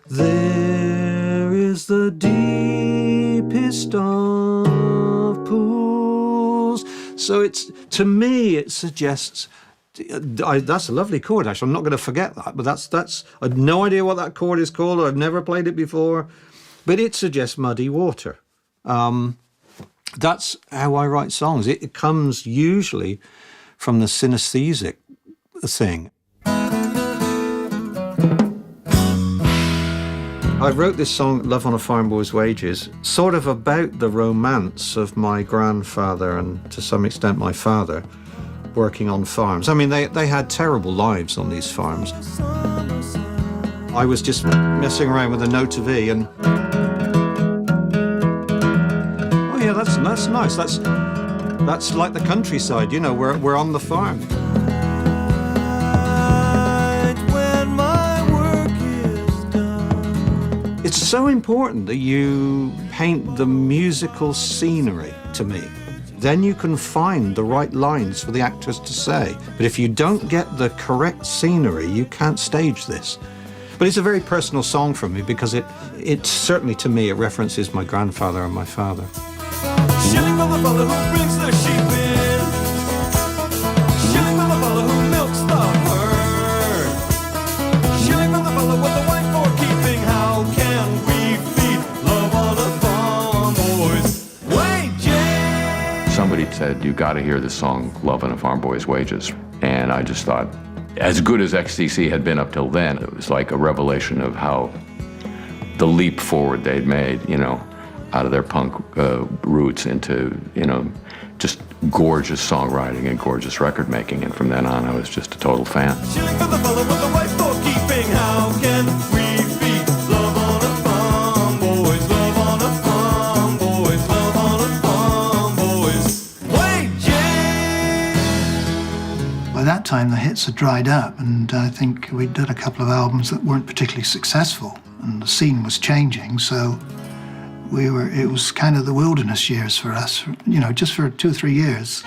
Speaker 1: There is the deepest of pools. So to me, it suggests, that's a lovely chord, actually. I'm not going to forget that, but that's, I have no idea what that chord is called. I've never played it before, but it suggests muddy water. That's how I write songs. It comes usually from the synesthesic thing. I wrote this song, Love on a Farm Boy's Wages, sort of about the romance of my grandfather and to some extent my father working on farms. I mean, they had terrible lives on these farms. I was just messing around with a note of E and... Oh yeah, that's nice. That's like the countryside, you know, we're on the farm. It's so important that you paint the musical scenery to me. Then you can find the right lines for the actors to say. But if you don't get the correct scenery, you can't stage this. But it's a very personal song for me because it certainly to me, it references my grandfather and my father.
Speaker 3: Shilling for the fella who brings the sheep in. Shilling for the fella who milks the herd. Shilling for the fella with the wife for keeping. How can we feed love on a farm boy's wages?
Speaker 5: Somebody said, you got to hear the song Love on a Farm Boy's Wages. And I just thought, as good as XTC had been up till then, it was like a revelation of how the leap forward they'd made, you know, out of their punk roots into, you know, just gorgeous songwriting and gorgeous record making. And from then on, I was just a total fan.
Speaker 3: Shilling for the fella with the wife for keeping. How can we feed love on a farm boys? Love on a farm boys. Love on a farm boys. Wages.
Speaker 9: By that time, the hits had dried up, and I think we'd done a couple of albums that weren't particularly successful, and the scene was changing, so it was kind of the wilderness years for us, you know, just for 2 or 3 years.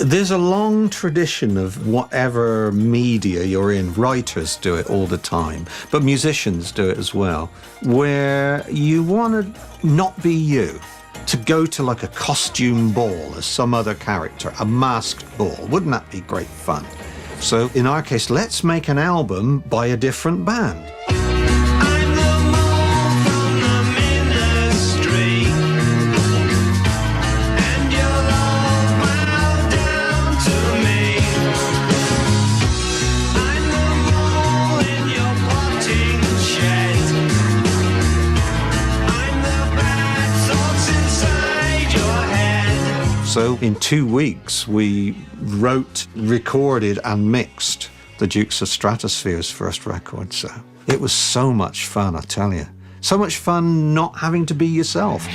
Speaker 1: There's a long tradition of whatever media you're in, writers do it all the time, but musicians do it as well, where you want to not be you, to go to like a costume ball as some other character, a masked ball. Wouldn't that be great fun? So in our case, let's make an album by a different band. So in 2 weeks, we wrote, recorded and mixed the Dukes of Stratosphere's first record. So it was so much fun, I tell you. So much fun not having to be yourself.
Speaker 15: We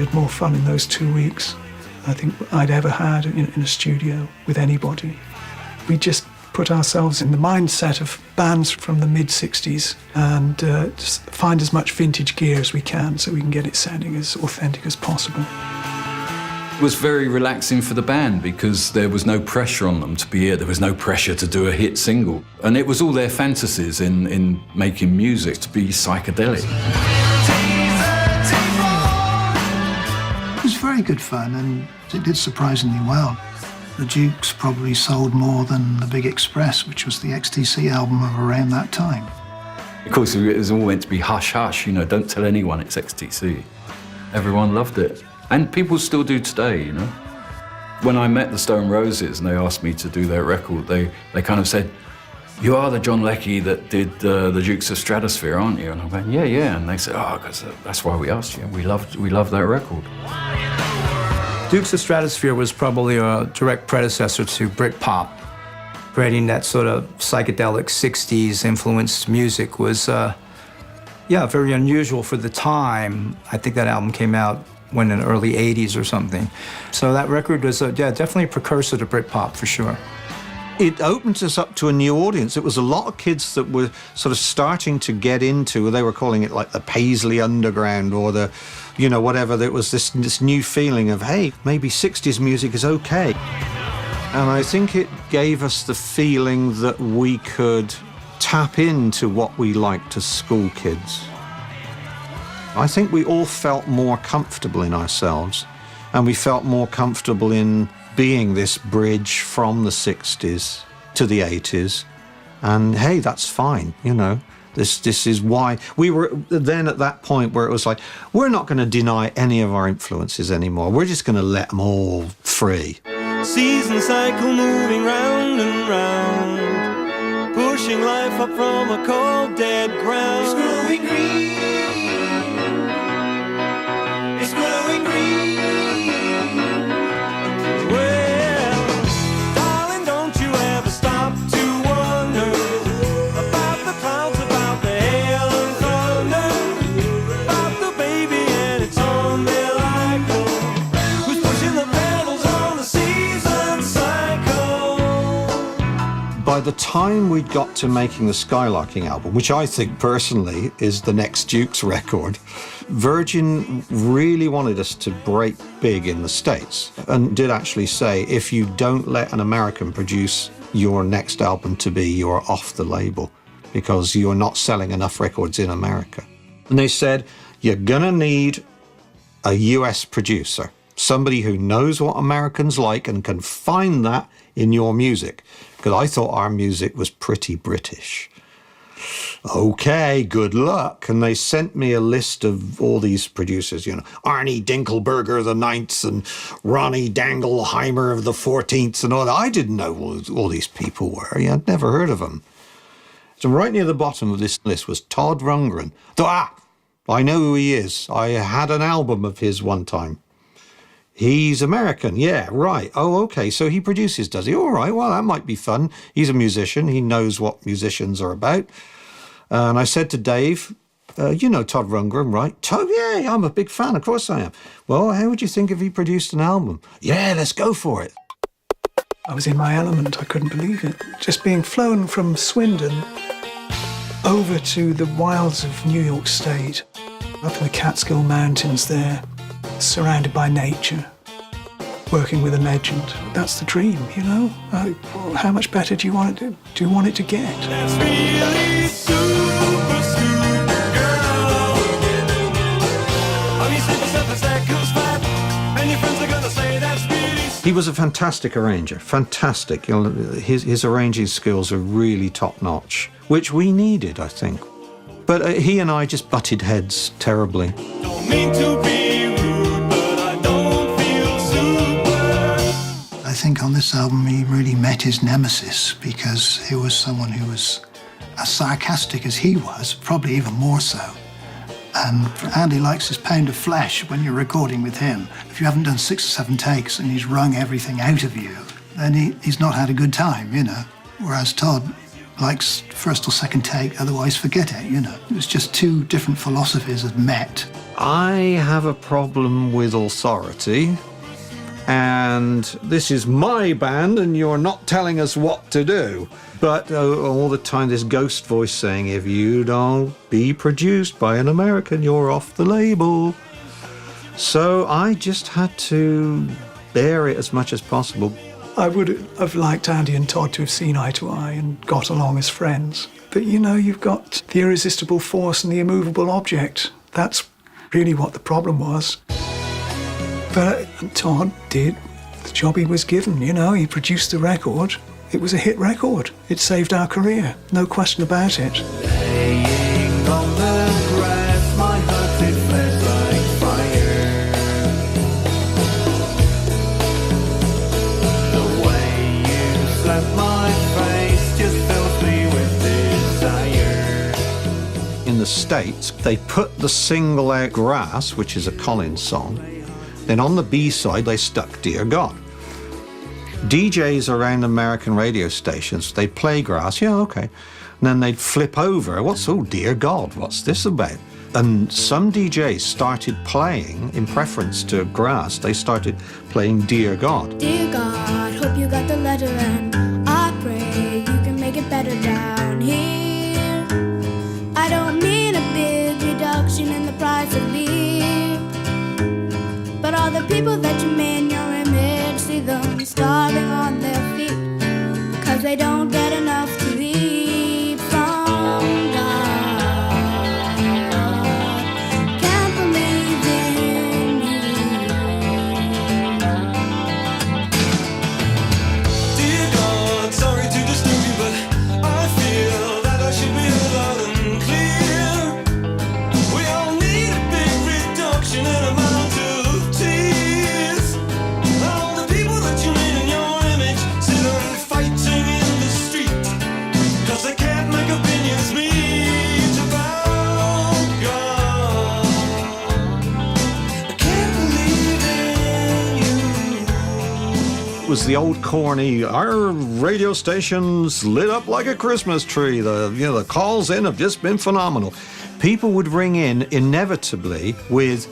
Speaker 15: had more fun in those 2 weeks I think I'd ever had in a studio with anybody. We just put ourselves in the mindset of bands from the mid-60s and just find as much vintage gear as we can so we can get it sounding as authentic as possible.
Speaker 14: It was very relaxing for the band because there was no pressure on them to be here. There was no pressure to do a hit single. And it was all their fantasies in making music to be psychedelic.
Speaker 9: It was very good fun, and it did surprisingly well. The Dukes probably sold more than the Big Express, which was the XTC album of around that time.
Speaker 14: Of course, it was all meant to be hush-hush, you know, don't tell anyone it's XTC. Everyone loved it. And people still do today, you know. When I met the Stone Roses and they asked me to do their record, they kind of said, "You are the John Leckie that did the Dukes of Stratosphere, aren't you?" And I went, yeah. And they said, "Oh, because that's why we asked you. We loved that record."
Speaker 10: Dukes of Stratosphere was probably a direct predecessor to Britpop. Creating that sort of psychedelic 60s influenced music was, very unusual for the time. I think that album came out when in the early 80s or something. So that record was, definitely a precursor to Britpop for sure.
Speaker 1: It opened us up to a new audience. It was a lot of kids that were sort of starting to get into, they were calling it like the Paisley Underground or the, whatever. There was this new feeling of, hey, maybe 60s music is okay. And I think it gave us the feeling that we could tap into what we liked as school kids. I think we all felt more comfortable in ourselves, and we felt more comfortable in being this bridge from the 60s to the 80s. And hey, that's fine, This is why we were then at that point where it was like, we're not going to deny any of our influences anymore. We're just going to let them all free.
Speaker 3: Season cycle moving round and round, pushing life up from a cold dead ground. It's growing green. It's growing green. Well, darling, don't you ever stop to wonder about the clouds, about the hail and thunder, about the baby and its umbilical, who's pushing the pedals on the season cycle.
Speaker 1: By the time we got to making the Skylarking album, which I think personally is the next Dukes record, Virgin really wanted us to break big in the States and did actually say, if you don't let an American produce your next album to be, you're off the label because you're not selling enough records in America. And they said, you're gonna need a US producer, somebody who knows what Americans like and can find that in your music. Because I thought our music was pretty British. Okay, good luck. And they sent me a list of all these producers, Arnie Dinkelberger the 9th and Ronnie Dangelheimer of the 14th and all that. I didn't know who all these people were. I'd never heard of them. So right near the bottom of this list was Todd Rundgren. I know who he is. I had an album of his one time. He's American, yeah, right. Oh, okay, so he produces, does he? All right, well, that might be fun. He's a musician. He knows what musicians are about. And I said to Dave, you know Todd Rundgren, right? Todd, yeah, I'm a big fan, of course I am. Well, how would you think if he produced an album? Yeah, let's go for it.
Speaker 15: I was in my element, I couldn't believe it. Just being flown from Swindon over to the wilds of New York State, up in the Catskill Mountains there, surrounded by nature, working with a legend. That's the dream, How much better do you want it to get?
Speaker 3: That's really super, super girl. I mean, 7 seconds flat, and your friends are gonna say that's really.
Speaker 1: He was a fantastic arranger, fantastic. His arranging skills are really top-notch, which we needed, I think. But he and I just butted heads terribly.
Speaker 3: Don't mean to be rude, but I don't feel super.
Speaker 9: I think on this album he really met his nemesis because he was someone who was as sarcastic as he was, probably even more so. And Andy likes his pound of flesh when you're recording with him. If you haven't done 6 or 7 takes and he's wrung everything out of you, then he's not had a good time, Whereas Todd likes first or second take, otherwise forget it, It was just 2 different philosophies had met.
Speaker 1: I have a problem with authority, and this is my band and you're not telling us what to do. But all the time this ghost voice saying, if you don't be produced by an American, you're off the label. So I just had to bear it as much as possible.
Speaker 15: I would have liked Andy and Todd to have seen eye to eye and got along as friends. But you've got the irresistible force and the immovable object. That's really what the problem was. But Todd did the job he was given, he produced the record. It was a hit record. It saved our career, no question about it.
Speaker 3: Laying on the grass, my heart it flared like fire.
Speaker 1: the States, they put the single out Grass, which is a Colin song. Then on the B-side, they stuck Dear God. DJs around American radio stations, they'd play Grass, yeah, okay. And then they'd flip over, oh, Dear God, what's this about? And some DJs started playing, in preference to Grass, they started playing Dear God.
Speaker 19: Dear God, hope you got the letter and I pray you can make it better down here. I don't mean a big reduction in the price of beer, but all the people that you made in your image, see them starving on their feet, 'cause they don't get enough to eat from God. Can't believe in you.
Speaker 3: Dear God, sorry to disturb you, but I feel that I should be heard loud and clear. We all need a big reduction in amount of tears. All the people that you made in your image sit and fighting in the street, 'cause they can't make opinions meet about God. I can't believe in you.
Speaker 1: It was the old corny, our radio station's lit up like a Christmas tree. The calls in have just been phenomenal. People would ring in inevitably with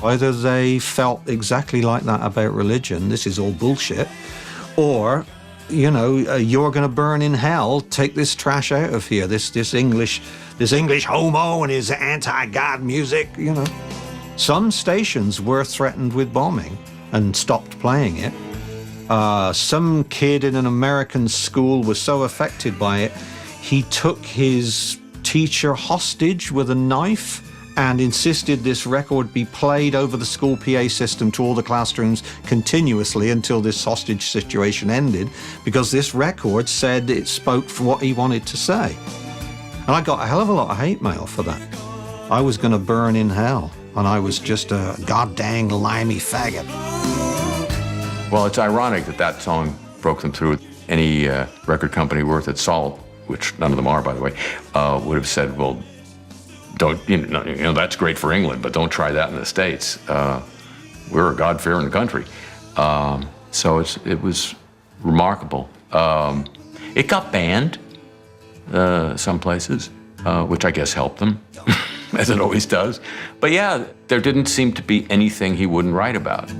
Speaker 1: either they felt exactly like that about religion, this is all bullshit, or, you're going to burn in hell, take this trash out of here, this English homo and his anti-God music, Some stations were threatened with bombing and stopped playing it. Some kid in an American school was so affected by it, he took his teacher hostage with a knife and insisted this record be played over the school PA system to all the classrooms continuously until this hostage situation ended, because this record said it spoke for what he wanted to say. And I got a hell of a lot of hate mail for that. I was going to burn in hell, and I was just a goddamn limey faggot.
Speaker 5: Well, it's ironic that song broke them through. Any record company worth its salt, which none of them are, by the way, would have said, well, don't, that's great for England, but don't try that in the States. We're a God-fearing country. So it was remarkable. It got banned some places, which I guess helped them, as it always does. But yeah, there didn't seem to be anything he wouldn't write about.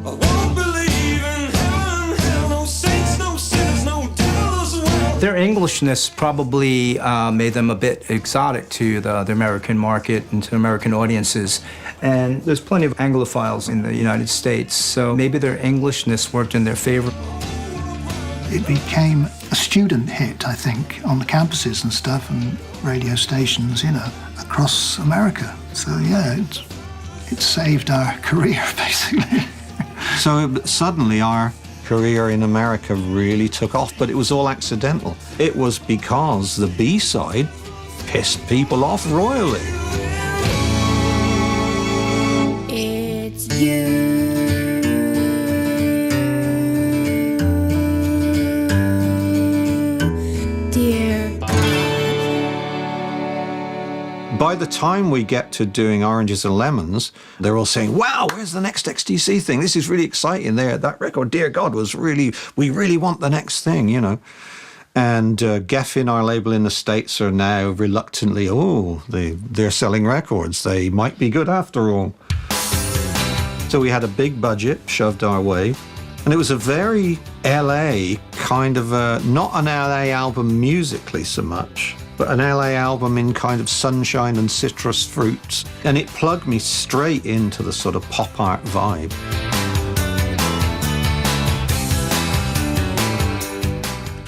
Speaker 10: Their Englishness probably made them a bit exotic to the American market and to American audiences. And there's plenty of Anglophiles in the United States, so maybe their Englishness worked in their favor.
Speaker 9: It became a student hit, I think, on the campuses and stuff and radio stations, across America. So yeah, it saved our career, basically.
Speaker 1: So suddenly our career in America really took off, but it was all accidental. It was because the B-side pissed people off royally.
Speaker 19: It's you.
Speaker 1: By the time we get to doing Oranges and Lemons, they're all saying, wow, where's the next XTC thing? This is really exciting. That record, Dear God, we really want the next thing, And Geffen, our label in the States, are now reluctantly, they're selling records. They might be good after all. So we had a big budget shoved our way. And it was a very LA kind of, not an LA album musically so much, but an LA album in kind of sunshine and citrus fruits. And it plugged me straight into the sort of pop art vibe.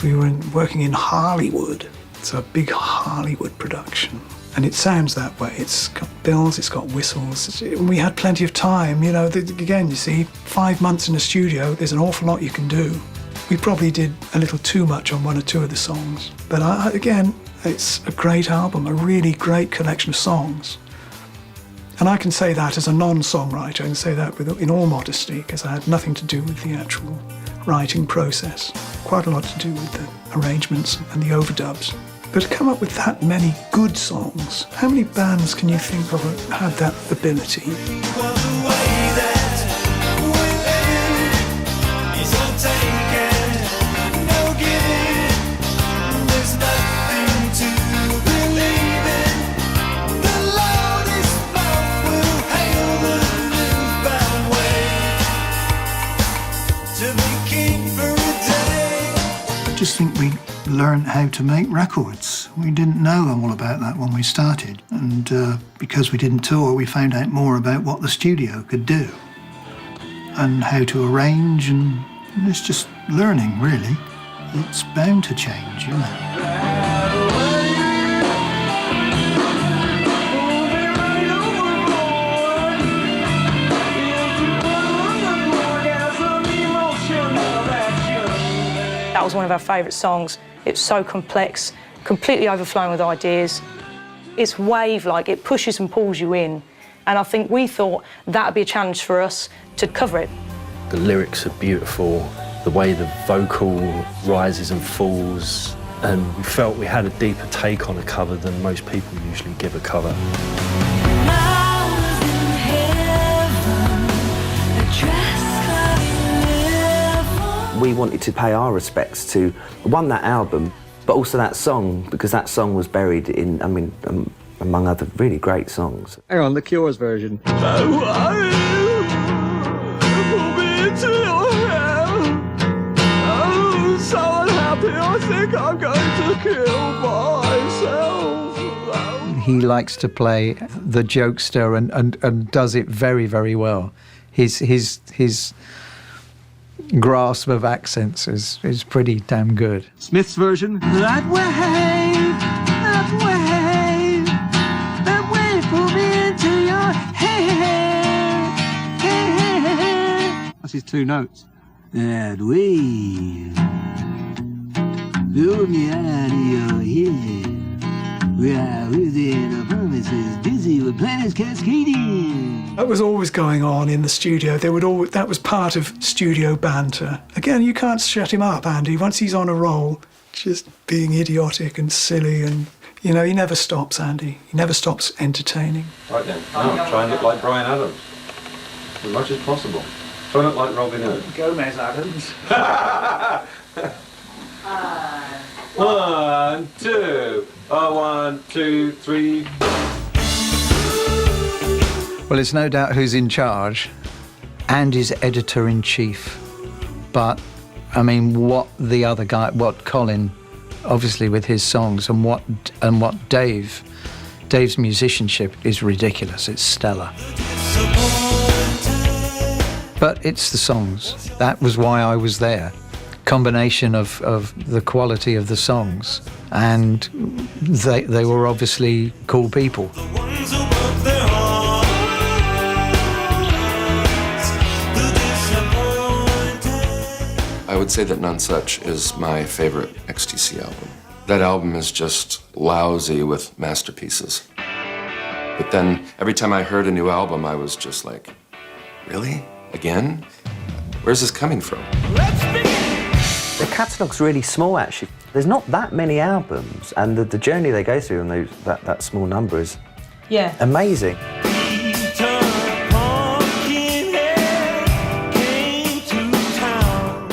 Speaker 15: We were working in Hollywood. It's a big Hollywood production. And it sounds that way. It's got bells, it's got whistles. We had plenty of time, again, you see, 5 months in the studio, there's an awful lot you can do. We probably did a little too much on one or two of the songs. But again, it's a great album, a really great collection of songs. And I can say that as a non-songwriter, I can say that in all modesty, because I had nothing to do with the actual writing process. Quite a lot to do with the arrangements and the overdubs. But to come up with that many good songs, how many bands can you think of that had that ability?
Speaker 9: I just think we learned how to make records. We didn't know all about that when we started, and because we didn't tour, we found out more about what the studio could do and how to arrange, and it's just learning, really. It's bound to change, you know.
Speaker 7: That was one of our favourite songs. It's so complex, completely overflowing with ideas. It's wave-like, it pushes and pulls you in. And I think we thought that would be a challenge for us to cover it.
Speaker 20: The lyrics are beautiful, the way the vocal rises and falls, and we felt we had a deeper take on a cover than most people usually give a cover.
Speaker 21: We wanted to pay our respects to, one, that album, but also that song, because that song was buried in, I mean, among other really great songs.
Speaker 12: Hang on, the Cure's version.
Speaker 3: So unhappy, I think I'm going to kill myself.
Speaker 22: He likes to play the jokester and does it very, very well. His grasp of accents is pretty damn good.
Speaker 3: Smith's version. That way, pull me into your hair. That's his two notes. That way, pull me out of your hair. We are within a promises, busy with planets cascading. That was always going on in the studio. That was part of studio banter. Again, you can't shut him up, Andy. Once he's on a roll, just being idiotic and silly, and you know, he never stops, Andy. He never stops entertaining.
Speaker 13: Right then, now try and look like Bryan Adams. As much as possible. Try and look like Robin Hood.
Speaker 3: Gomez Adams.
Speaker 13: 1, 2. 1, 2, 3.
Speaker 22: Well, it's no doubt who's in charge. Andy's editor-in-chief. But, I mean, what the other guy, what Colin, obviously with his songs, and what Dave's musicianship is ridiculous. It's stellar. But it's the songs. That was why I was there. Combination of the quality of the songs, and they were obviously cool people.
Speaker 8: I would say that None Such is my favorite XTC album. That album is just lousy with masterpieces. But then every time I heard a new album, I was just like, really? Again? Where's this coming from?
Speaker 21: The catalogue's really small, actually. There's not that many albums, and the journey they go through in that small number is amazing.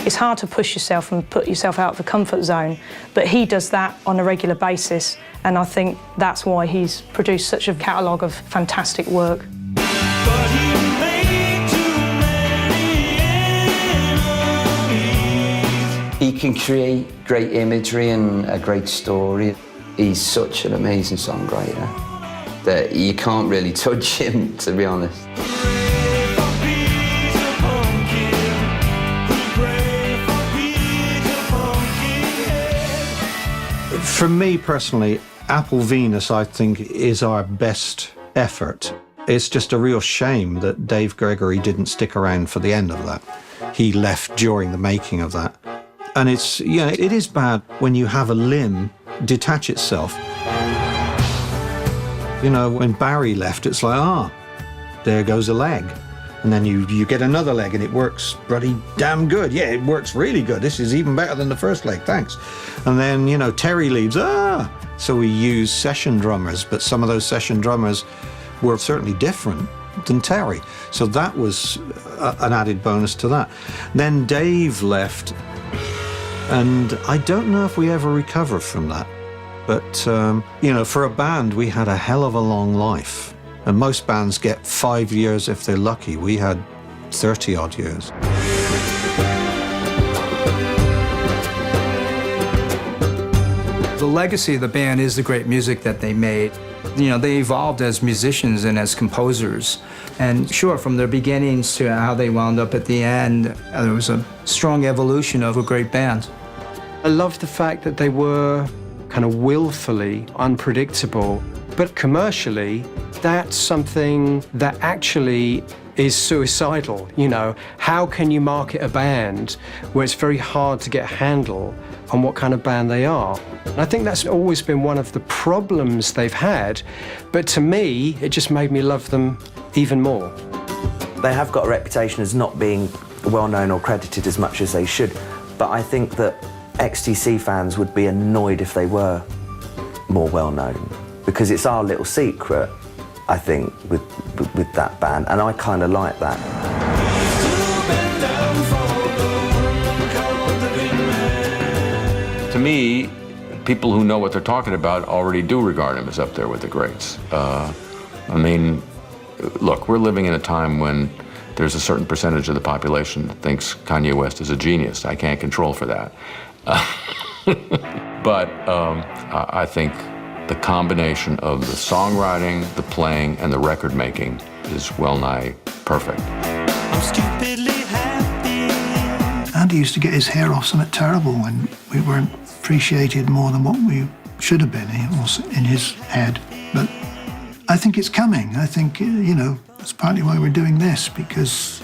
Speaker 7: It's hard to push yourself and put yourself out of the comfort zone, but he does that on a regular basis, and I think that's why he's produced such a catalogue of fantastic work.
Speaker 6: He can create great imagery and a great story. He's such an amazing songwriter that you can't really touch him, to be honest.
Speaker 1: For me personally, Apple Venus, I think, is our best effort. It's just a real shame that Dave Gregory didn't stick around for the end of that. He left during the making of that. And it's, you know, it is bad when you have a limb detach itself. You know, when Barry left, it's like, there goes a leg. And then you get another leg and it works bloody damn good. Yeah, it works really good. This is even better than the first leg, thanks. And then, you know, Terry leaves, So we use session drummers, but some of those session drummers were certainly different than Terry. So that was an added bonus to that. Then Dave left, and I don't know if we ever recovered from that. But, you know, for a band, we had a hell of a long life. And most bands get 5 years if they're lucky. We had 30-odd years.
Speaker 10: The legacy of the band is the great music that they made. You know, they evolved as musicians and as composers. And sure, from their beginnings to how they wound up at the end, there was a strong evolution of a great band.
Speaker 4: I love the fact that they were kind of willfully unpredictable, but commercially, that's something that actually is suicidal. You know, how can you market a band where it's very hard to get a handle on what kind of band they are? And I think that's always been one of the problems they've had, but to me, it just made me love them even more.
Speaker 21: They have got a reputation as not being well-known or credited as much as they should, but I think that XTC fans would be annoyed if they were more well-known, because it's our little secret, I think, with that band, and I kind of like that.
Speaker 5: To me, people who know what they're talking about already do regard him as up there with the greats. I mean, look, we're living in a time when there's a certain percentage of the population that thinks Kanye West is a genius. I can't control for that. But I think the combination of the songwriting, the playing, and the record making is well-nigh perfect.
Speaker 3: I'm stupidly happy.
Speaker 9: Andy used to get his hair off something terrible when we weren't appreciated more than what we should have been in his head. But I think it's coming. I think, you know, that's partly why we're doing this, because,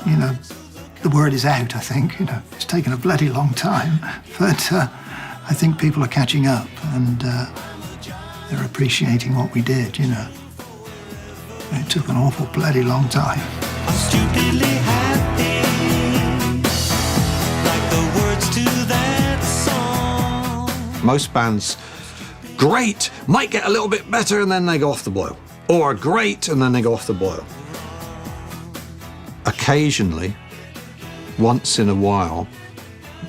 Speaker 9: you know, the word is out, I think. You know, it's taken a bloody long time, but I think people are catching up, and they're appreciating what we did, you know. It took an awful bloody long time.
Speaker 3: I'm stupidly happy, like the words to that song.
Speaker 1: Most bands, great, might get a little bit better and then they go off the boil. Or great and then they go off the boil. Occasionally, once in a while,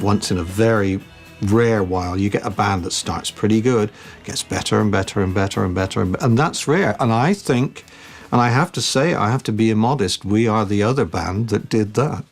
Speaker 1: once in a very rare while, you get a band that starts pretty good, gets better and better and better and better, and that's rare. And I think, and I have to say, I have to be immodest, we are the other band that did that.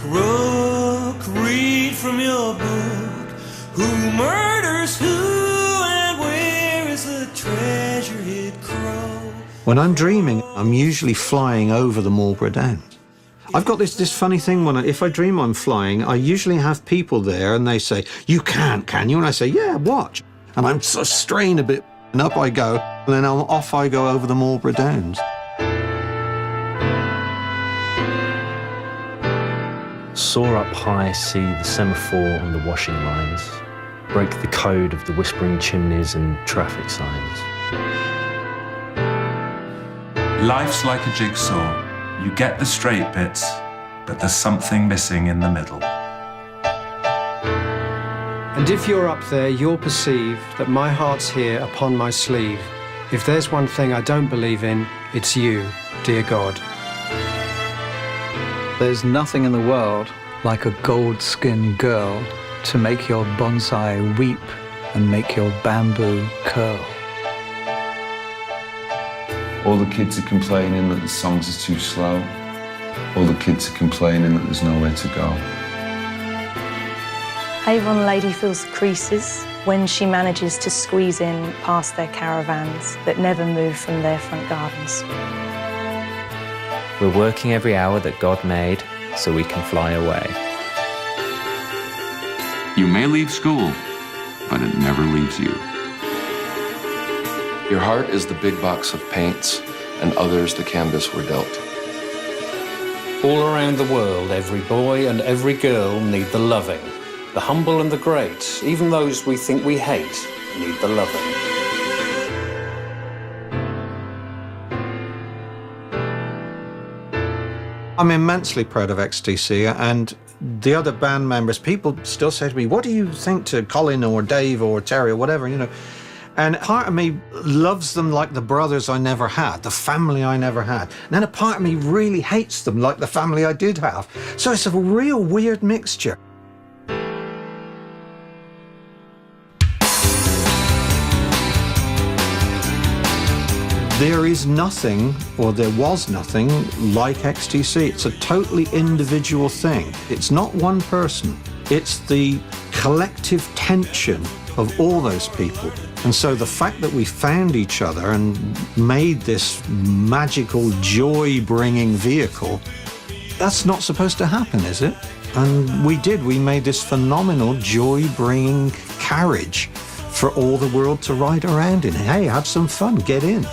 Speaker 3: Rook, read from your book. Who murders who, and where is the treasure hid crow?
Speaker 1: When I'm dreaming, I'm usually flying over the Marlborough Downs. I've got this funny thing when if I dream I'm flying, I usually have people there and they say, "You can't, can you?" And I say, "Yeah, watch." And I'm sort of strain a bit, and up I go, and then off I go over the Marlborough Downs.
Speaker 20: Soar up high, see the semaphore on the washing lines, break the code of the whispering chimneys and traffic signs.
Speaker 2: Life's like a jigsaw. You get the straight bits, but there's something missing in the middle.
Speaker 4: And if you're up there, you'll perceive that my heart's here upon my sleeve. If there's one thing I don't believe in, it's you, dear God.
Speaker 22: There's nothing in the world like a gold-skinned girl to make your bonsai weep and make your bamboo curl.
Speaker 16: All the kids are complaining that the songs are too slow. All the kids are complaining that there's nowhere to go.
Speaker 7: Avon Lady feels the creases when she manages to squeeze in past their caravans that never move from their front gardens.
Speaker 23: We're working every hour that God made so we can fly away.
Speaker 5: You may leave school, but it never leaves you.
Speaker 8: Your heart is the big box of paints, and others the canvas we're dealt.
Speaker 13: All around the world, every boy and every girl need the loving, The humble and the great, even those we think we hate, need the loving.
Speaker 1: I'm immensely proud of XTC, and the other band members, people still say to me, what do you think to Colin or Dave or Terry or whatever, you know? And part of me loves them like the brothers I never had, the family I never had. And then a part of me really hates them like the family I did have. So it's a real weird mixture. There is nothing, or there was nothing, like XTC. It's a totally individual thing. It's not one person. It's the collective tension of all those people. And so the fact that we found each other and made this magical, joy-bringing vehicle, that's not supposed to happen, is it? And we did. We made this phenomenal, joy-bringing carriage for all the world to ride around in. Hey, have some fun, get in.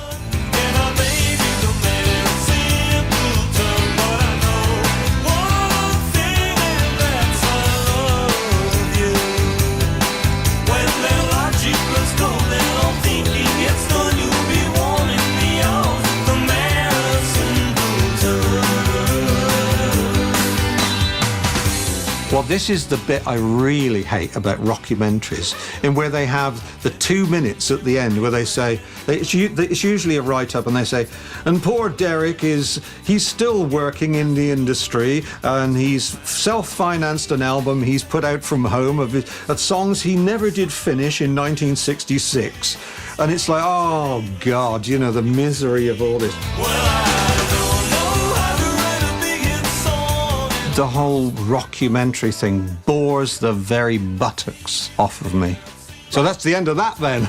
Speaker 1: Well, this is the bit I really hate about rockumentaries, in where they have the 2 minutes at the end where they say, it's usually a write-up, and they say, and poor Derek he's still working in the industry, and he's self-financed an album he's put out from home of songs he never did finish in 1966. And it's like, oh God, you know, the misery of all this. The whole rockumentary thing bores the very buttocks off of me. So that's the end of that then.